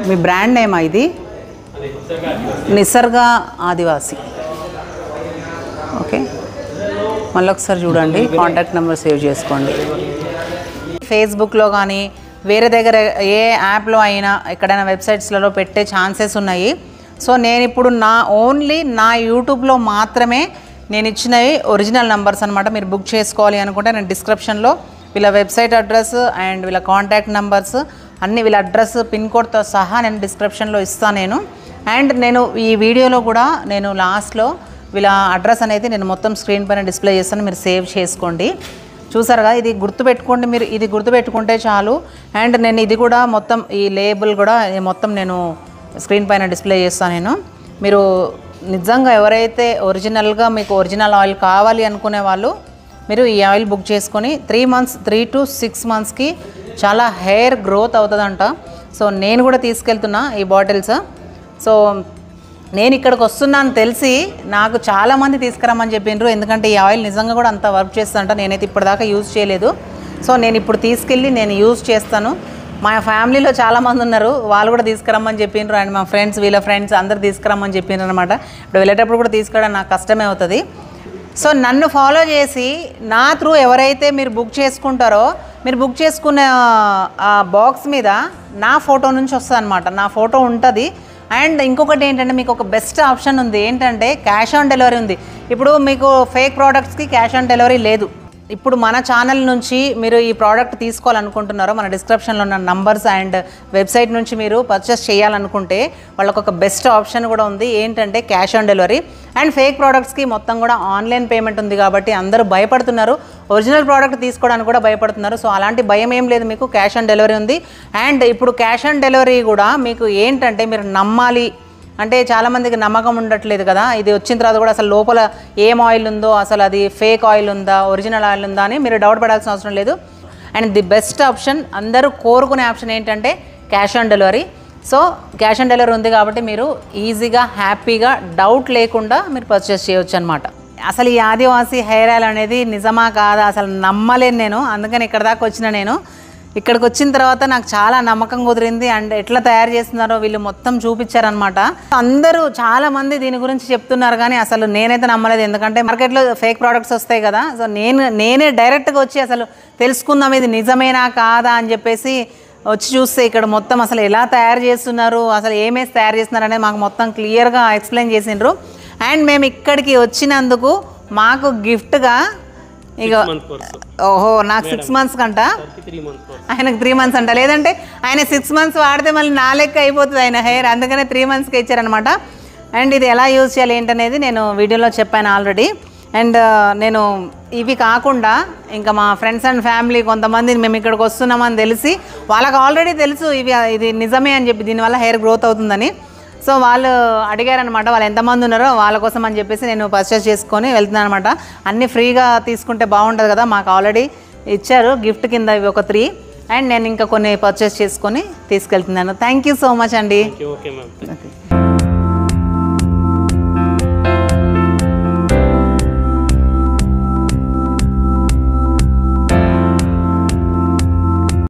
మీ బ్రాండ్ నేమా? ఇది నిసర్గ ఆదివాసీ. ఓకే, మళ్ళీ ఒకసారి చూడండి, కాంటాక్ట్ నెంబర్ సేవ్ చేసుకోండి. ఫేస్బుక్లో కానీ వేరే దగ్గర ఏ యాప్లో అయినా ఎక్కడైనా వెబ్సైట్స్లలో పెట్టే ఛాన్సెస్ ఉన్నాయి. సో నేను ఇప్పుడు ఓన్లీ నా యూట్యూబ్లో మాత్రమే నేను ఇచ్చినవి ఒరిజినల్ నెంబర్స్ అనమాట. మీరు బుక్ చేసుకోవాలి అనుకుంటే నేను డిస్క్రిప్షన్లో వీళ్ళ వెబ్సైట్ అడ్రస్ అండ్ వీళ్ళ కాంటాక్ట్ నెంబర్స్ అన్నీ, వీళ్ళ అడ్రస్ పిన్ కోడ్తో సహా నేను డిస్క్రిప్షన్లో ఇస్తాను నేను. అండ్ నేను ఈ వీడియోలో కూడా నేను లాస్ట్లో వీళ్ళ అడ్రస్ అనేది నేను మొత్తం స్క్రీన్ పైన డిస్ప్లే చేస్తాను, మీరు సేవ్ చేసుకోండి. చూసారుగా, ఇది గుర్తుపెట్టుకోండి. మీరు ఇది గుర్తుపెట్టుకుంటే చాలు. అండ్ నేను ఇది కూడా మొత్తం ఈ లేబుల్ కూడా మొత్తం నేను స్క్రీన్ పైన డిస్ప్లే చేస్తాను నేను. మీరు నిజంగా ఎవరైతే ఒరిజినల్గా మీకు ఒరిజినల్ ఆయిల్ కావాలి అనుకునే వాళ్ళు మీరు ఈ ఆయిల్ బుక్ చేసుకొని 3 to 6 మంత్స్కి చాలా హెయిర్ గ్రోత్ అవుతుందంట. సో నేను కూడా తీసుకెళ్తున్నా ఈ బాటిల్స్. సో నేను ఇక్కడికి వస్తున్నాను తెలిసి నాకు చాలామంది తీసుకురమ్మని చెప్పిండ్రు. ఎందుకంటే ఈ ఆయిల్ నిజంగా కూడా అంత వర్క్ చేస్తుందంట. నేనైతే ఇప్పటిదాకా యూజ్ చేయలేదు. సో నేను ఇప్పుడు తీసుకెళ్ళి నేను యూజ్ చేస్తాను. మా ఫ్యామిలీలో చాలామంది ఉన్నారు, వాళ్ళు కూడా తీసుకురమ్మని చెప్పిండ్రు. అండ్ మా ఫ్రెండ్స్, వీళ్ళ ఫ్రెండ్స్ అందరు తీసుకురమ్మని చెప్పిండ్రు అనమాట. ఇప్పుడు వెళ్ళేటప్పుడు కూడా తీసుకురావడం నాకు కష్టమే అవుతుంది. సో నన్ను ఫాలో చేసి నా త్రూ ఎవరైతే మీరు బుక్ చేసుకుంటారో, మీరు బుక్ చేసుకున్న ఆ బాక్స్ మీద నా ఫోటో నుంచి వస్తుంది అనమాట. నా ఫోటో ఉంటుంది. అండ్ ఇంకొకటి ఏంటంటే మీకు ఒక బెస్ట్ ఆప్షన్ ఉంది, ఏంటంటే క్యాష్ ఆన్ డెలివరీ ఉంది. ఇప్పుడు మీకు ఫేక్ ప్రోడక్ట్స్కి క్యాష్ ఆన్ డెలివరీ లేదు. ఇప్పుడు మన ఛానల్ నుంచి మీరు ఈ ప్రోడక్ట్ తీసుకోవాలనుకుంటున్నారో మన డిస్క్రిప్షన్లో ఉన్న నంబర్స్ అండ్ వెబ్సైట్ నుంచి మీరు పర్చేస్ చేయాలనుకుంటే వాళ్ళకు ఒక బెస్ట్ ఆప్షన్ కూడా ఉంది, ఏంటంటే cash on delivery. And fake ప్రోడక్ట్స్కి మొత్తం కూడా ఆన్లైన్ పేమెంట్ ఉంది కాబట్టి అందరూ భయపడుతున్నారు, ఒరిజినల్ ప్రోడక్ట్ తీసుకోవడానికి కూడా భయపడుతున్నారు. సో అలాంటి భయం ఏం లేదు, మీకు క్యాష్ ఆన్ డెలివరీ ఉంది. అండ్ ఇప్పుడు క్యాష్ ఆన్ డెలివరీ కూడా మీకు ఏంటంటే మీరు నమ్మాలి అంటే చాలామందికి నమ్మకం ఉండట్లేదు కదా, ఇది వచ్చిన తర్వాత కూడా అసలు లోపల ఏం ఆయిల్ ఉందో, అసలు అది ఫేక్ ఆయిల్ ఉందా ఒరిజినల్ ఆయిల్ ఉందా అని మీరు డౌట్ పడాల్సిన అవసరం లేదు. అండ్ ది బెస్ట్ ఆప్షన్, అందరూ కోరుకునే ఆప్షన్ ఏంటంటే cash on delivery. So cash on delivery ఉంది కాబట్టి మీరు ఈజీగా హ్యాపీగా డౌట్ లేకుండా మీరు పర్చేస్ చేయవచ్చు అనమాట. అసలు ఈ ఆదివాసీ హెయిర్ ఆయిల్ అనేది నిజమా కాదా అసలు నమ్మలేను నేను, అందుకని ఇక్కడ దాకా వచ్చిన నేను. ఇక్కడికి వచ్చిన తర్వాత నాకు చాలా నమ్మకం కుదిరింది. అండ్ ఎట్లా తయారు చేస్తున్నారో వీళ్ళు మొత్తం చూపించారనమాట. అందరూ చాలా మంది దీని గురించి చెప్తున్నారు కానీ అసలు నేనైతే నమ్మలేదు. ఎందుకంటే మార్కెట్లో ఫేక్ ప్రోడక్ట్స్ వస్తాయి కదా. సో నేనే డైరెక్ట్గా వచ్చి అసలు తెలుసుకుందాం ఇది నిజమేనా కాదా అని చెప్పేసి వచ్చి చూస్తే ఇక్కడ మొత్తం అసలు ఎలా తయారు చేస్తున్నారు, అసలు ఏమేసి తయారు చేస్తున్నారు అనేది మాకు మొత్తం క్లియర్గా ఎక్స్ప్లెయిన్ చేసిండ్రు. అండ్ మేము ఇక్కడికి వచ్చినందుకు మాకు గిఫ్ట్గా ఇక ఓహో నాకు 6 months కంట, ఆయనకు 3 months అంట. లేదంటే ఆయన 6 months వాడితే మళ్ళీ నా లెక్క అయిపోతుంది ఆయన హెయిర్, అందుకనే 3 monthsకి ఇచ్చారనమాట. అండ్ ఇది ఎలా యూజ్ చేయాలి ఏంటనేది నేను వీడియోలో చెప్పాను ఆల్రెడీ. అండ్ నేను ఇవి కాకుండా ఇంకా మా ఫ్రెండ్స్ అండ్ ఫ్యామిలీ కొంతమంది మేము ఇక్కడికి వస్తున్నామని తెలిసి వాళ్ళకి ఆల్రెడీ తెలుసు ఇది నిజమే అని చెప్పి దీనివల్ల హెయిర్ గ్రోత్ అవుతుందని. సో వాళ్ళు అడిగారనమాట వాళ్ళు ఎంతమంది ఉన్నారో వాళ్ళ కోసం అని చెప్పేసి నేను పర్చేస్ చేసుకొని వెళ్తున్నాను అనమాట. అన్నీ ఫ్రీగా తీసుకుంటే బాగుంటుంది కదా, మాకు ఆల్రెడీ ఇచ్చారు గిఫ్ట్ కింద ఇవి ఒక 3. అండ్ నేను ఇంకా కొన్ని పర్చేస్ చేసుకొని తీసుకెళ్తున్నాను. థ్యాంక్ యూ సో మచ్ అండి. Okay ma'am.